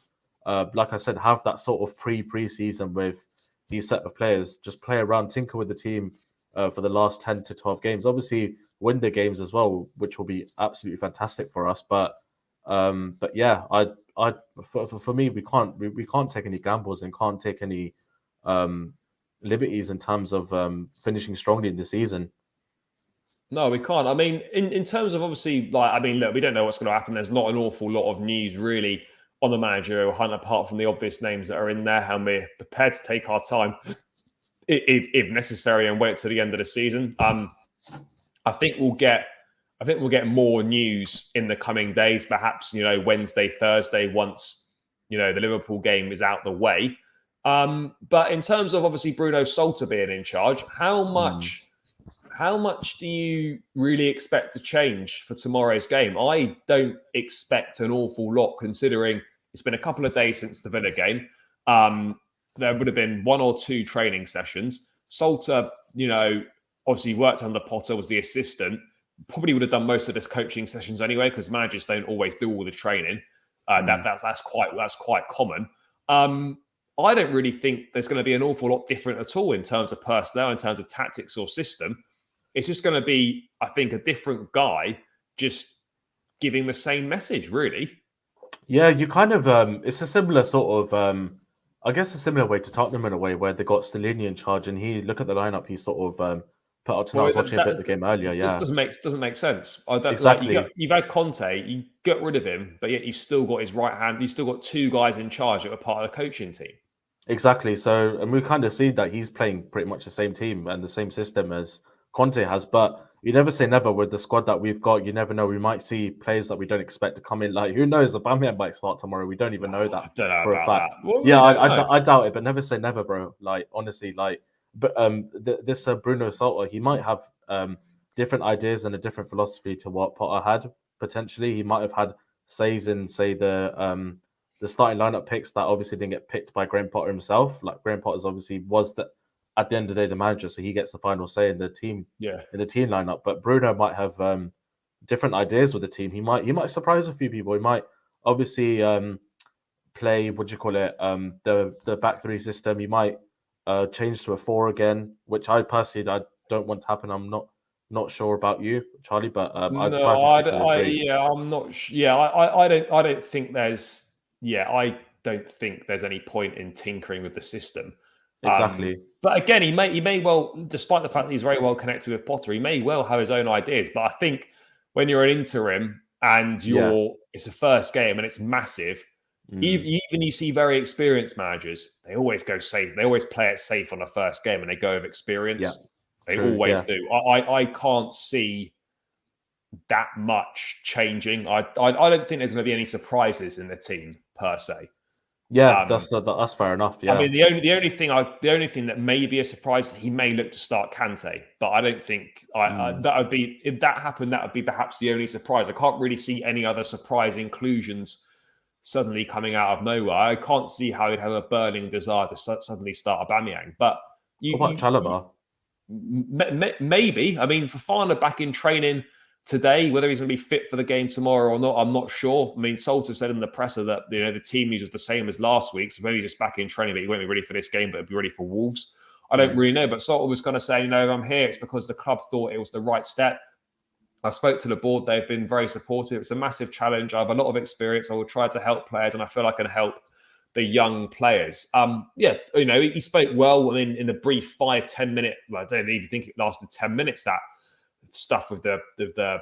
like I said, have that sort of pre-season with these set of players. Just play around, tinker with the team for the last 10 to 12 games. Obviously, win the games as well, which will be absolutely fantastic for us. But yeah, for me, we can't take any gambles and can't take any liberties in terms of finishing strongly in the season. No, we can't. I mean, in terms of obviously, look, we don't know what's going to happen. There's not an awful lot of news really on the managerial hunt apart from the obvious names that are in there, and we're prepared to take our time if necessary and wait to the end of the season. I think we'll get more news in the coming days, perhaps Wednesday, Thursday, once the Liverpool game is out the way. But in terms of obviously Bruno Salter being in charge, how much do you really expect to change for tomorrow's game? I don't expect an awful lot, considering it's been a couple of days since the Villa game. There would have been 1 or 2 training sessions. Salter, obviously worked under Potter, was the assistant. Probably would have done most of this coaching sessions anyway, because managers don't always do all the training. That's quite common. I don't really think there's going to be an awful lot different at all in terms of personnel, in terms of tactics or system. It's just going to be, I think, a different guy just giving the same message, really. Yeah, you kind of it's a similar sort of I guess a similar way to Tottenham in a way where they got Stellini in charge and he look at the lineup he sort of put out tonight. I was watching a bit of the game earlier. Yeah, doesn't make sense. exactly. You've had Conte, you get rid of him, but yet you've still got his right hand. You've still got two guys in charge that are part of the coaching team. Exactly. So, and we kind of see that he's playing pretty much the same team and the same system as Conte has. But you never say never with the squad that we've got. You never know. We might see players that we don't expect to come in. Like, who knows? Aubameyang might start tomorrow. We don't even know that I don't know for a fact. Well, yeah, I doubt it. But never say never, bro. Like, honestly, like, but this Bruno Saltor'S, he might have different ideas and a different philosophy to what Potter had. Potentially, he might have had says in say the starting lineup picks that obviously didn't get picked by Graham Potter himself. Like Graham Potter's obviously was at the end of the day the manager, so he gets the final say in the team in the team lineup. But Bruno might have different ideas with the team. He might surprise a few people. He might obviously play the back three system. He might change to a 4 again, which I personally I don't want to happen. I'm not sure about you, Charlie, but I'm not. I don't think there's. Yeah, I don't think there's any point in tinkering with the system. Exactly. But again, he may well, despite the fact that he's very well connected with Potter, he may well have his own ideas. But I think when you're an interim and it's a first game and it's massive, even you see very experienced managers, they always go safe. They always play it safe on the first game and they go with experience. Yeah, they always do. I can't see that much changing. I don't think there's going to be any surprises in the team per se. Yeah, that's fair enough. Yeah, I mean the only thing that may be a surprise, he may look to start Kante, but I don't think that would be, if that happened, that would be perhaps the only surprise. I can't really see any other surprise inclusions suddenly coming out of nowhere. I can't see how he'd have a burning desire to suddenly start Aubameyang. But what about Chalobah? Maybe. I mean, Fofana back in training today, whether he's going to be fit for the game tomorrow or not, I'm not sure. I mean, Saltor'S said in the presser that the team use was the same as last week, so maybe he's just back in training, but he won't be ready for this game, but he'll be ready for Wolves. I don't really know, but Saltor'S was going to say, I'm here. It's because the club thought it was the right step. I spoke to the board; they've been very supportive. It's a massive challenge. I have a lot of experience. I will try to help players, and I feel I can help the young players. He spoke well. I mean, in the brief 5-10 minute, I don't even think it lasted 10 minutes. That stuff with the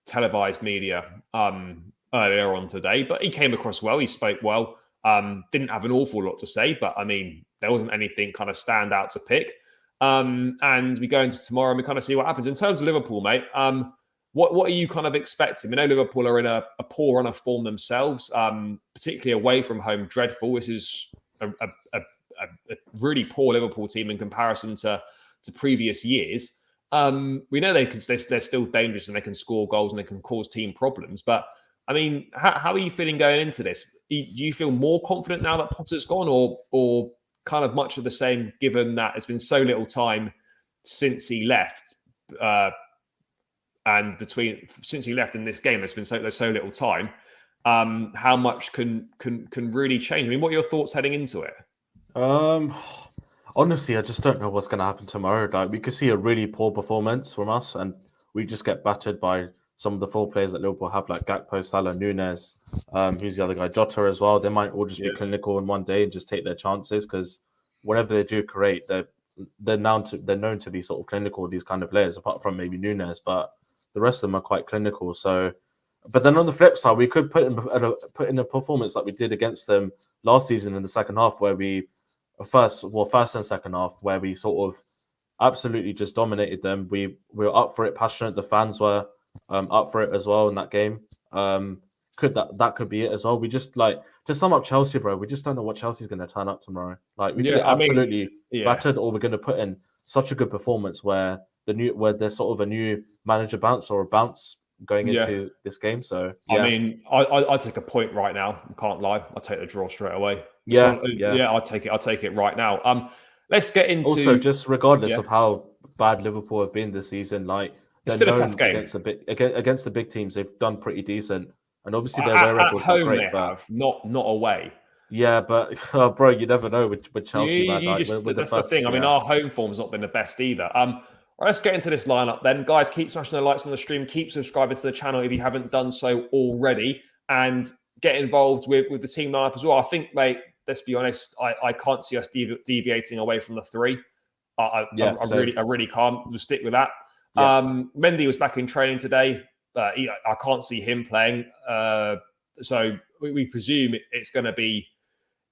televised media earlier on today, but he came across well. He spoke well. Didn't have an awful lot to say, but I mean, there wasn't anything kind of stand out to pick. And we go into tomorrow and we kind of see what happens. In terms of Liverpool, mate, what are you kind of expecting? We know Liverpool are in a poor run of form themselves, particularly away from home. Dreadful. This is a really poor Liverpool team in comparison to previous years. We know they're still dangerous and they can score goals and they can cause team problems. But I mean, how are you feeling going into this? Do you feel more confident now that Potter's gone, or kind of much of the same, given that it's been so little time since he left, and since he left in this game, there's so little time. How much can really change? I mean, what are your thoughts heading into it? Honestly, I just don't know what's going to happen tomorrow. Like, we could see a really poor performance from us, and we just get battered by some of the 4 players that Liverpool have, like Gakpo, Salah, Nunes. Who's the other guy? Jota as well. They might all just be clinical in one day and just take their chances, because whenever they do create, they're known to be sort of clinical, these kind of players, apart from maybe Nunes, but the rest of them are quite clinical. So, but then on the flip side, we could put in a performance like we did against them last season in the second half, where we first and second half, where we sort of absolutely just dominated them. We were up for it, passionate. The fans were up for it as well in that game. That could be it as well. We just, like, to sum up Chelsea, bro, we just don't know what Chelsea's going to turn up tomorrow. Like, we get absolutely battered, or we're going to put in such a good performance where there's sort of a new manager bounce or a bounce going into this game. So I mean, I take a point right now. I can't lie. I'll take the draw straight away. I'll take it right now. Let's get into, also, just regardless of how bad Liverpool have been this season, like, it's still a tough game against the big teams. They've done pretty decent. and obviously their away record's not home great, they but have, not away. yeah, but bro, you never know with Chelsea, man. You Like, just with that's the thing. I mean, our home form's not been the best either. Right, let's get into this lineup then, guys. Keep smashing the likes on the stream. Keep subscribing to the channel if you haven't done so already, and get involved with the team lineup as well. I think, mate. Let's be honest. I can't see us deviating away from the 3. I really can't. We'll stick with that. Yeah. Mendy was back in training today. I can't see him playing. So we presume it's going to be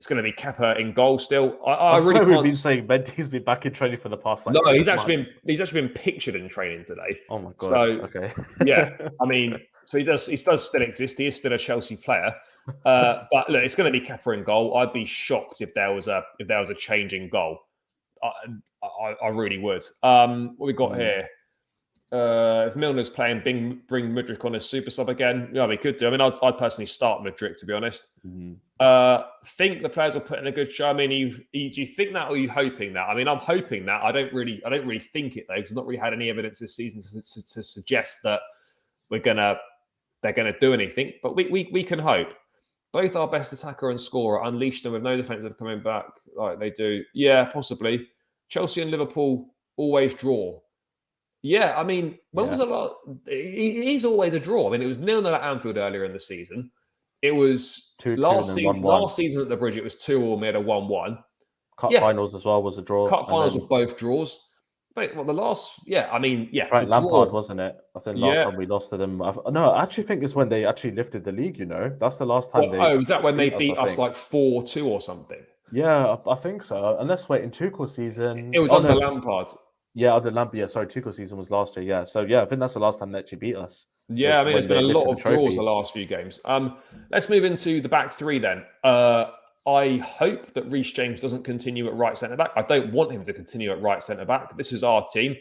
Kepa in goal still. I really can't. We've been saying Mendy's been back in training for the past. Like, no, he's actually been pictured in training today. Oh my god! So okay, yeah, I mean, so he does still exist. He is still a Chelsea player. But look, it's going to be Kepa in goal. I'd be shocked if there was a change in goal. I really would. What we got here? If Milner's playing, bring Mudryk on as super sub again. Yeah, we could do. I mean, I'd personally start Mudryk, to be honest. Think the players will put in a good show. I mean, do you think that, or are you hoping that? I mean, I'm hoping that. I don't really think it though, because I've not really had any evidence this season to suggest that they're gonna do anything. But we can hope. Both our best attacker and scorer unleashed them with no defensive coming back like they do. Yeah, possibly. Chelsea and Liverpool always draw. Yeah, I mean, when was the last? It is always a draw. I mean, it was 0-0 at Anfield earlier in the season. It was 2-2 last and season at the Bridge. It was 2-2. We had a 1-1. Cup finals as well was a draw. Cup finals were both draws. But the last, right, Lampard, wasn't it? I think last time we lost to them. I actually think it's when they actually lifted the league. You know, that's the last time was that when they beat us like 4-2 or something? Yeah, I think so. Unless wait, in Tuchel's season, it was under Lampard. Yeah, under Lampard. Yeah, sorry, Tuchel's season was last year. Yeah, so yeah, I think that's the last time they actually beat us. Yeah, I mean, there's been a lot of draws the last few games. Let's move into the back 3 then. I hope that Reece James doesn't continue at right centre back. I don't want him to continue at right centre back. This is our team.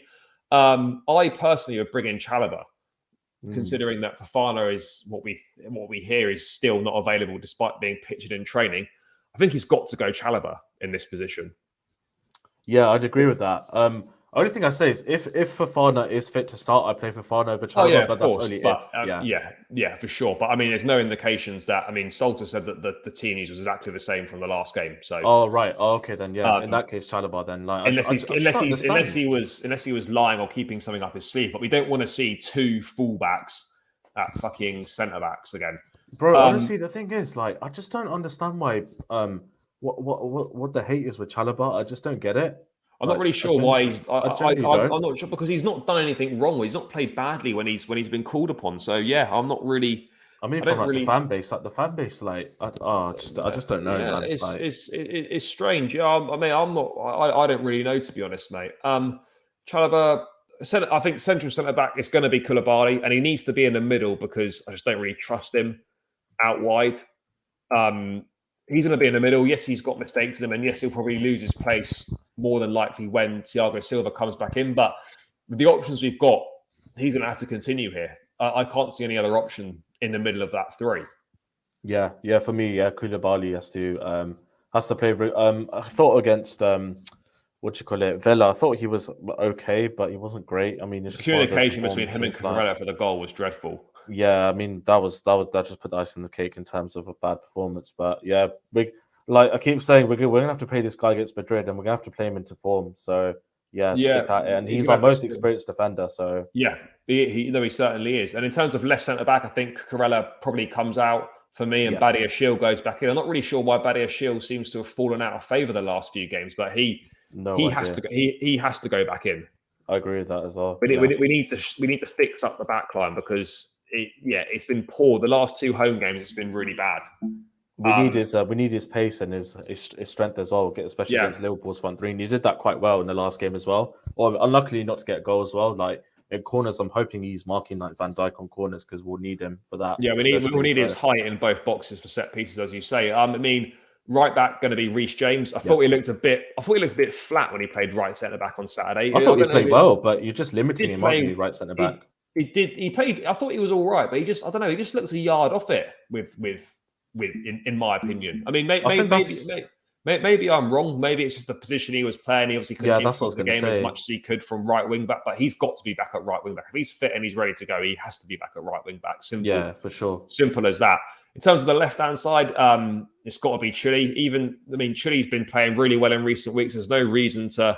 I personally would bring in Chalobah, considering that Fofana is what we hear is still not available despite being pictured in training. I think he's got to go Chalobah in this position. Yeah, I'd agree with that. Only thing I say is if Fofana is fit to start, I play Fofana over Chalobah. Oh yeah, but of course. That's only Yeah, for sure. But I mean, there's no indications that. I mean, Saltor'S said that the team news was exactly the same from the last game. So. Oh right. Oh, okay then. Yeah. In that case, Chalobah then. Like, unless he was lying or keeping something up his sleeve. But we don't want to see 2 fullbacks at fucking centre backs again. Bro, honestly, the thing is, like, I just don't understand why. What the hate is with Chalobah. I just don't get it. I'm not really sure why he's. I'm not sure because he's not done anything wrong. He's not played badly when he's been called upon. So yeah, I'm not really. I mean, from the fan base, I just don't know. Yeah, it's strange. Yeah, I mean, I'm not. I don't really know, to be honest, mate. Chalobah, I think central centre back is going to be Koulibaly, and he needs to be in the middle because I just don't really trust him out wide. He's going to be in the middle. Yes, he's got mistakes in him, and yes, he'll probably lose his place more than likely when Thiago Silva comes back in. But with the options we've got, he's going to have to continue here. I can't see any other option in the middle of that 3. Yeah. For me, Koulibaly has to play. I thought against Villa. I thought he was okay, but he wasn't great. I mean, the communication between him and Cucurella for the goal was dreadful. Yeah, I mean that just put the ice on the cake in terms of a bad performance. But yeah, I keep saying, we're gonna have to play this guy against Madrid, and we're gonna have to play him into form. So stick at it. And he's our most experienced defender. So yeah, he certainly is. And in terms of left centre back, I think Cucurella probably comes out for me, and Badia Shield goes back in. I'm not really sure why Badia Shield seems to have fallen out of favour the last few games, but he has to go back in. I agree with that as well. We need to fix up the back line because it's been poor. The last 2 home games, it's been really bad. We need his pace and his strength as well, especially against Liverpool's front 3. And he did that quite well in the last game as well. Or unluckily not to get a goal as well. Like in corners, I'm hoping he's marking like Van Dijk on corners because we'll need him for that. Yeah, we'll need his height in both boxes for set pieces, as you say. I mean, right back going to be Reece James. I thought he looked a bit flat when he played right centre back on Saturday. I thought he played well, but you're just limiting him, aren't you, right centre back? He played. I thought he was all right, but he just He just looks a yard off it in my opinion. I mean, Maybe I'm wrong. Maybe it's just the position he was playing. He obviously couldn't influence the game as much as he could from right wing back, but he's got to be back at right wing back. If he's fit and he's ready to go, he has to be back at right wing back. Simple. Yeah, for sure. Simple as that. In terms of the left-hand side, it's got to be Chile. Chile's been playing really well in recent weeks. There's no reason to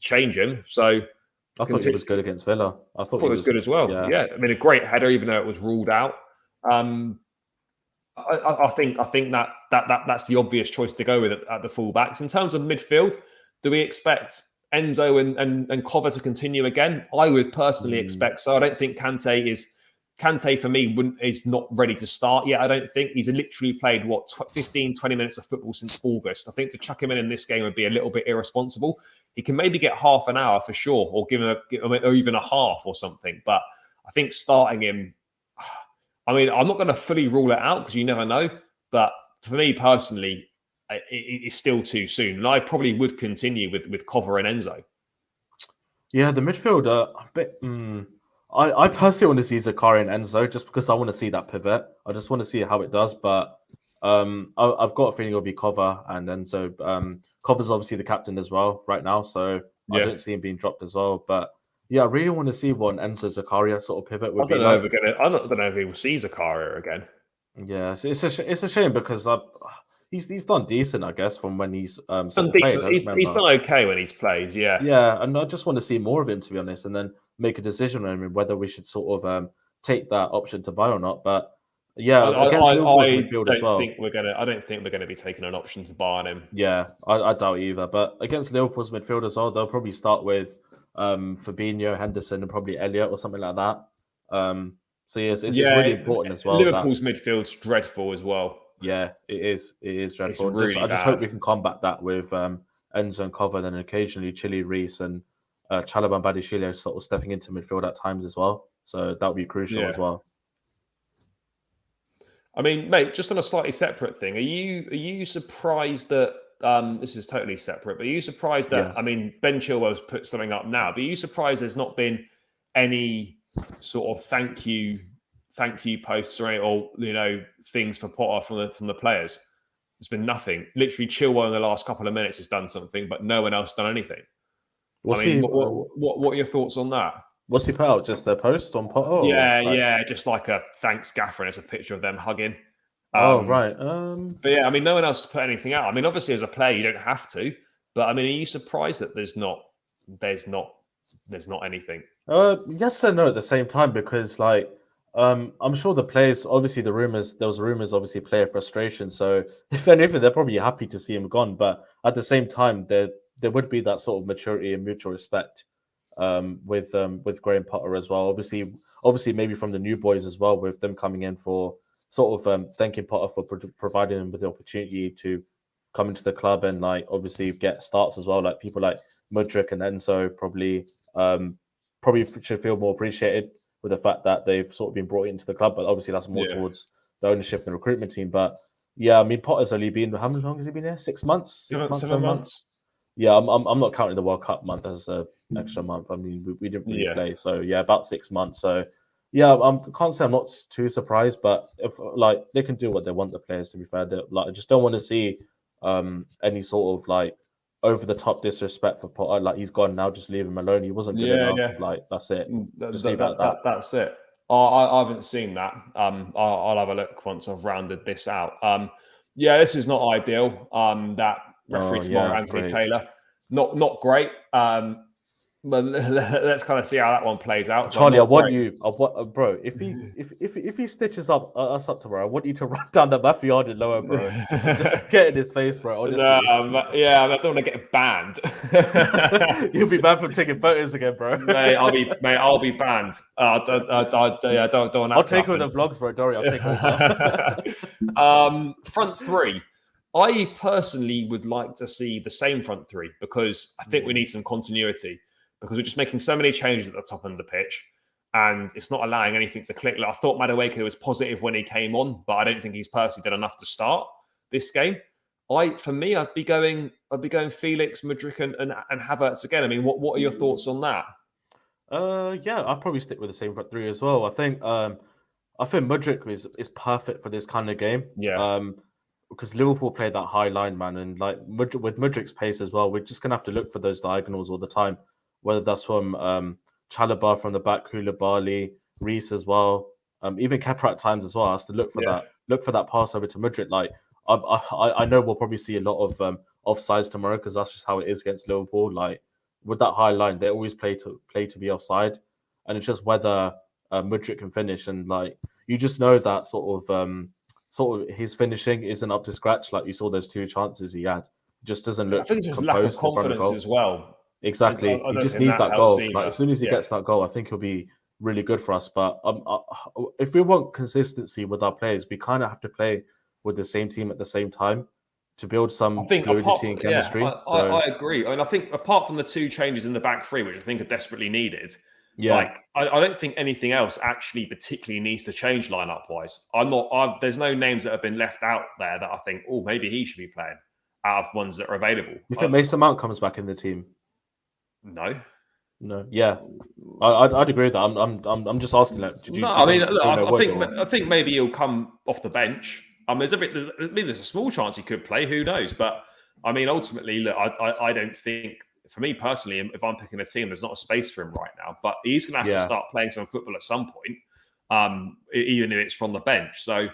change him. So I thought he was good against Villa. I thought he was good as well. Yeah. I mean, a great header, even though it was ruled out. I think that's the obvious choice to go with at the fullbacks. In terms of midfield, do we expect Enzo and Cover to continue again? I would personally expect so. I don't think Kante for me is not ready to start yet. I don't think he's literally played 15, 20 minutes of football since August. I think to chuck him in this game would be a little bit irresponsible. He can maybe get half an hour for sure, or give him or even a half or something. But I think starting him, I mean, I'm not going to fully rule it out because you never know. But for me personally, it's still too soon. And I probably would continue with Cover and Enzo. Yeah, the midfield, a bit. I personally want to see Zakaria and Enzo just because I want to see that pivot. I just want to see how it does. But I've got a feeling it'll be Cover and Enzo. Cover's obviously the captain as well right now, so I don't see him being dropped as well. But yeah, I really want to see what Enzo Zakaria sort of pivot would be. I don't know if we will see Zakaria again. Yeah, it's a shame because he's done decent, I guess, from when he's he's done okay when he's played. Yeah, and I just want to see more of him, to be honest, and then make a decision on whether we should sort of take that option to buy or not. But yeah, I don't think we're gonna be taking an option to buy on him. Yeah, I doubt either. But against Liverpool's midfield as well, they'll probably start with Fabinho, Henderson, and probably Elliott or something like that. So yes, it's really important as well. Liverpool's midfield's dreadful as well. Yeah, it is. It is dreadful. Really I just hope we can combat that with Enzo and Cover, and then occasionally Chile, Reece, and Chalobah Badiashile sort of stepping into midfield at times as well. So that would be crucial as well. I mean, mate, just on a slightly separate thing, are you surprised that this is totally separate, but are you surprised that I mean, Ben Chilwell's put something up now, but are you surprised there's not been any sort of thank you posts or things for Potter from the players? There's been nothing. Literally, Chilwell in the last couple of minutes has done something, but no one else done anything. What are your thoughts on that? What's he put out? Just a post on Potter? Yeah, just like a thanks Gaffer, and it's a picture of them hugging. Right. But yeah, I mean, no one else has put anything out. I mean, obviously, as a player, you don't have to. But I mean, are you surprised that there's not anything? Yes and no at the same time, because I'm sure the players, obviously there was rumors, obviously player frustration. So if anything, they're probably happy to see him gone. But at the same time, there would be that sort of maturity and mutual respect with Graham Potter as well. Obviously, maybe from the new boys as well, with them coming in for sort of thanking Potter for providing them with the opportunity to come into the club and obviously get starts as well. Like people like Mudryk and Enzo probably should feel more appreciated with the fact that they've sort of been brought into the club. But obviously that's more towards the ownership and the recruitment team. But yeah, I mean, Potter's only been, how long has he been here? 6 months? 7 months. Yeah, I'm not counting the World Cup month as an extra month. I mean, we didn't really play. So yeah, about 6 months. So yeah, I can't say I'm not too surprised, but if they can do what they want, the players, to be fair. I just don't want to see any sort of over the top disrespect for Potter. He's gone now, just leave him alone. He wasn't good enough. Yeah. That's it. Just leave it at that. That's it. I haven't seen that. I'll have a look once I've rounded this out. Yeah, this is not ideal. That referee tomorrow, Anthony Taylor, not great. But let's kind of see how that one plays out. Charlie, bro. If he stitches us up tomorrow, I want you to run down the Matthew Yarded lower, bro. Just get in his face, bro. Honestly. I don't want to get banned. You'll be banned from taking photos again, bro. Mate, I'll be banned. Don't I'll take all the vlogs, bro. Don't worry, I'll take all. Front three. I personally would like to see the same front three because I think we need some continuity. Because we're just making so many changes at the top end of the pitch and it's not allowing anything to click. I thought Madueke was positive when he came on, but I don't think he's personally done enough to start this game. I'd be going Felix, Mudryk and Havertz again. I mean, what are your thoughts on that? Yeah, I'll probably stick with the same front three as well. I think Mudryk is perfect for this kind of game. Yeah. because Liverpool play that high line, man, and like with Mudrik's pace as well, we're just gonna have to look for those diagonals all the time, whether that's from Chalobah from the back, Koulibaly, Reece as well, even Kepa at times as well. Has to Yeah. look for that pass over to Mudrik. Like I know we'll probably see a lot of offsides tomorrow because that's just how it is against Liverpool. Like with that high line, they always play to be offside, and it's just whether Mudrik can finish, and like you just know that sort of his finishing isn't up to scratch. Like you saw those 2 chances he had, just doesn't I look think it's just lack of composed in front of confidence goal. as well. Exactly, I he don't just think needs that that helps goal. Like either. as soon as he gets that goal, I think he'll be really good for us. But if we want consistency with our players, we kind of have to play with the same team at the same time to build I some think apart fluidity from and chemistry. I agree. I mean, I think apart from the 2 changes in the back three, which I think are desperately needed, Yeah, like I don't think anything else actually particularly needs to change lineup wise. There's no names that have been left out there that I think, oh, maybe he should be playing out of ones that are available. you think Mason Mount comes back in the team? No. No, yeah, I'd agree with that. I'm just asking. Like, do you I mean, think look, Bruno would? I think maybe he'll come off the bench. I mean, there's a small chance he could play. Who knows? But I mean, ultimately, look, I don't think, for me personally, if I'm picking a team, there's not a space for him right now. But he's going to have to start playing some football at some point, even if it's from the bench. So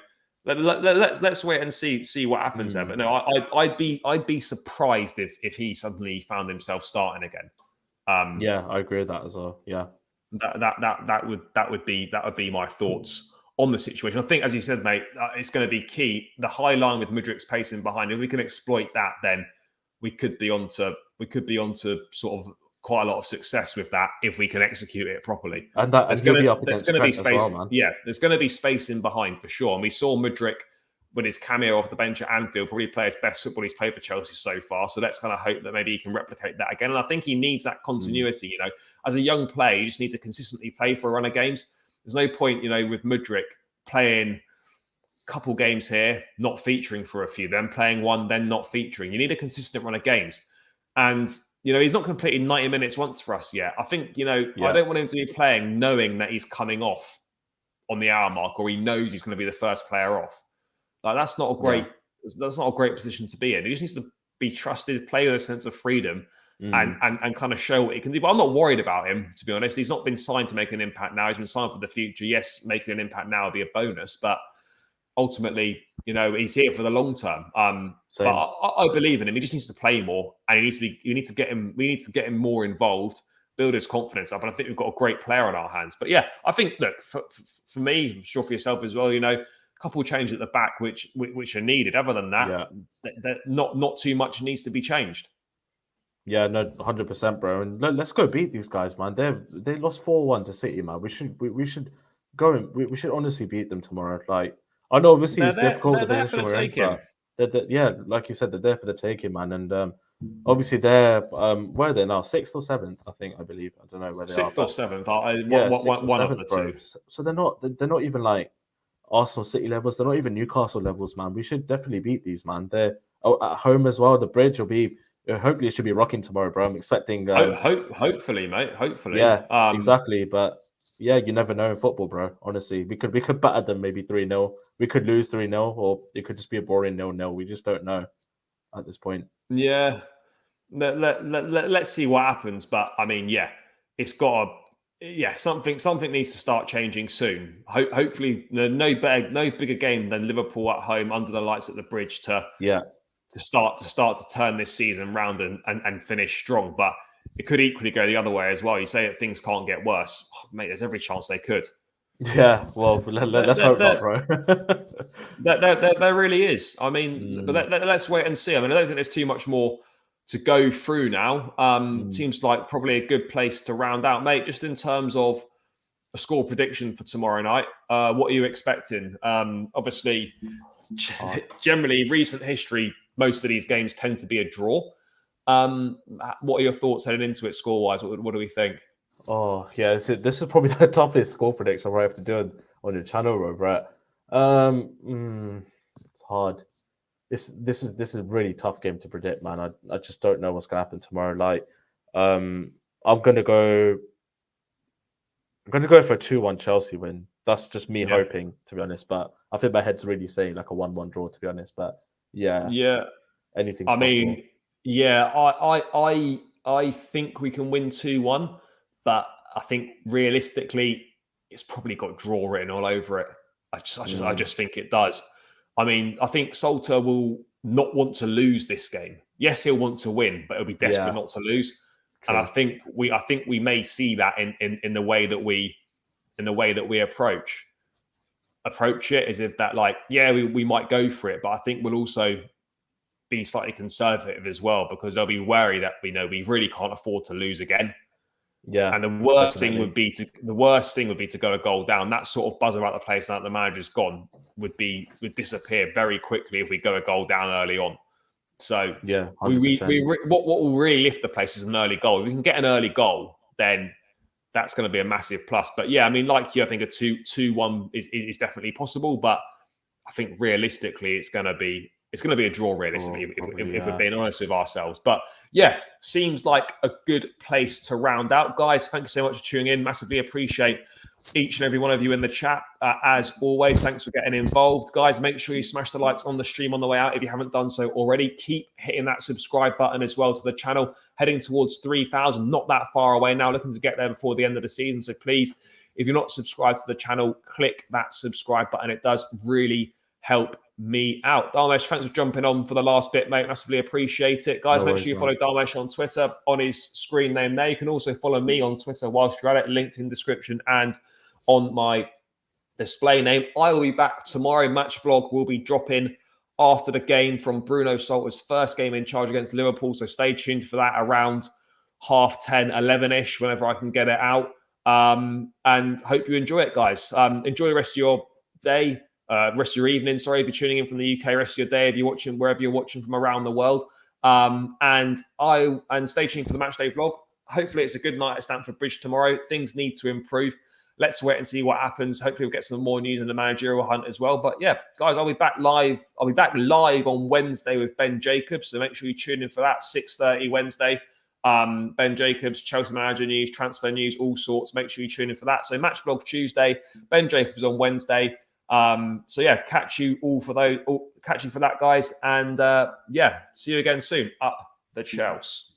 let's wait and see what happens there. But no, I'd be surprised if he suddenly found himself starting again. Yeah, I agree with that as well. Yeah. That would be my thoughts on the situation. I think, as you said, mate, it's going to be key. The high line with Mudrik's pacing behind. If we can exploit that, then we could be onto sort of quite a lot of success with that if we can execute it properly. And he'll be up there's against going to be Trent as space. well, man. Yeah, there's going to be space in behind for sure. And we saw Mudrik with his cameo off the bench at Anfield probably play his best football he's played for Chelsea so far. So let's kind of hope that maybe he can replicate that again. And I think he needs that continuity. You know, as a young player, you just need to consistently play for a run of games. There's no point, you know, with Mudrik playing a couple games here, not featuring for a few, then playing one, then not featuring. You need a consistent run of games. And, you know, he's not completed 90 minutes once for us yet. I think, you know, I don't want him to be playing knowing that he's coming off on the hour mark or he knows he's going to be the first player off. Like that's not a great position to be in. He just needs to be trusted, play with a sense of freedom, and kind of show what he can do. But I'm not worried about him, to be honest. He's not been signed to make an impact now. He's been signed for the future. Yes, making an impact now would be a bonus, but ultimately, you know, he's here for the long term. But I believe in him. He just needs to play more, and we need to get him more involved, build his confidence up. And I think we've got a great player on our hands. But yeah, I think that for me, I'm sure for yourself as well, you know, couple of changes at the back which are needed. Other than that, not too much needs to be changed. Yeah, no, 100%, bro. And let's go beat these guys, man. They lost 4-1 to City, man. We should go and we should honestly beat them tomorrow. Like I know obviously it's difficult the position we're in, but yeah, like you said, they're there for the taking, man. And obviously they're where are they now? 6th or 7th, I believe. I don't know where they are. 6th or 7th. Yeah, one of the two. So they're not even like Arsenal City levels. They're not even Newcastle levels, man. We should definitely beat these, man. They're at home as well. The bridge will be hopefully it should be rocking tomorrow, bro. I'm expecting. Hopefully, mate. Hopefully. Yeah, exactly. But yeah, you never know in football, bro. Honestly, we could batter them maybe 3-0. We could lose 3-0, or it could just be a boring 0-0. We just don't know at this point. Yeah. Let's see what happens. But I mean, yeah, it's got to. Yeah, something needs to start changing soon. Hopefully, no bigger game than Liverpool at home under the lights at the bridge to start to turn this season round and finish strong. But it could equally go the other way as well. You say that things can't get worse, mate. There's every chance they could. Yeah, well, let's hope not, bro. There really is. I mean, but let's wait and see. I mean, I don't think there's too much more to go through now. Seems like probably a good place to round out, mate. Just in terms of a score prediction for tomorrow night, what are you expecting? Obviously, generally, recent history, most of these games tend to be a draw. What are your thoughts heading into it score-wise? What do we think? Oh, yeah, this is probably the toughest score prediction I have to do on your channel, Robert. It's hard. This is a really tough game to predict, man. I just don't know what's gonna happen tomorrow. Like, I'm gonna go for a 2-1 Chelsea win. That's just me hoping, to be honest. But I think my head's really saying like a 1-1 draw, to be honest. But Yeah. anything's I possible. mean, yeah, I think we can win 2-1, but I think realistically, it's probably got draw written all over it. I just think it does. I mean, I think Salter will not want to lose this game. Yes, he'll want to win, but he'll be desperate Yeah, not to lose. And true. I think we may see that in the way that we approach it, as if that, like, yeah, we might go for it, but I think we'll also be slightly conservative as well, because they'll be wary that we know we really can't afford to lose again. Yeah, And the worst definitely. thing would be to go a goal down. That sort of buzz about the place now that the manager's gone would disappear very quickly if we go a goal down early on. So yeah, 100%. what will really lift the place is an early goal. If we can get an early goal, then that's going to be a massive plus. But yeah, I mean, like you, I think a 2-1 is definitely possible, but I think realistically it's going to be a draw, realistically, if we're being honest with ourselves. But yeah, seems like a good place to round out. Guys, thank you so much for tuning in. Massively appreciate each and every one of you in the chat. As always, thanks for getting involved. Guys, make sure you smash the likes on the stream on the way out if you haven't done so already. Keep hitting that subscribe button as well to the channel. Heading towards 3,000, not that far away now, looking to get there before the end of the season. So please, if you're not subscribed to the channel, click that subscribe button. It does really help me out. Dharmesh, thanks for jumping on for the last bit, mate. Massively appreciate it. Guys, make sure you follow Dharmesh on Twitter on his screen name there. You can also follow me on Twitter whilst you're at it, linked in description and on my display name. I will be back tomorrow. Match vlog will be dropping after the game from Bruno Saltor'S first game in charge against Liverpool. So stay tuned for that around 10:30, 11-ish, whenever I can get it out. And hope you enjoy it, guys. Enjoy the rest of your day. Rest of your evening, sorry, if you're tuning in from the UK, rest of your day if you're watching wherever you're watching from around the world. And stay tuned for the matchday vlog. Hopefully it's a good night at Stamford Bridge tomorrow. Things need to improve. Let's wait and see what happens. Hopefully we'll get some more news in the managerial hunt as well. But yeah, guys, I'll be back live on Wednesday with Ben Jacobs. So make sure you tune in for that, 6:30 Wednesday. Ben Jacobs, Chelsea manager news, transfer news, all sorts. Make sure you tune in for that. So match vlog Tuesday, Ben Jacobs on Wednesday. So yeah, catch you for that, guys, and yeah, see you again soon. Up the Chelsea.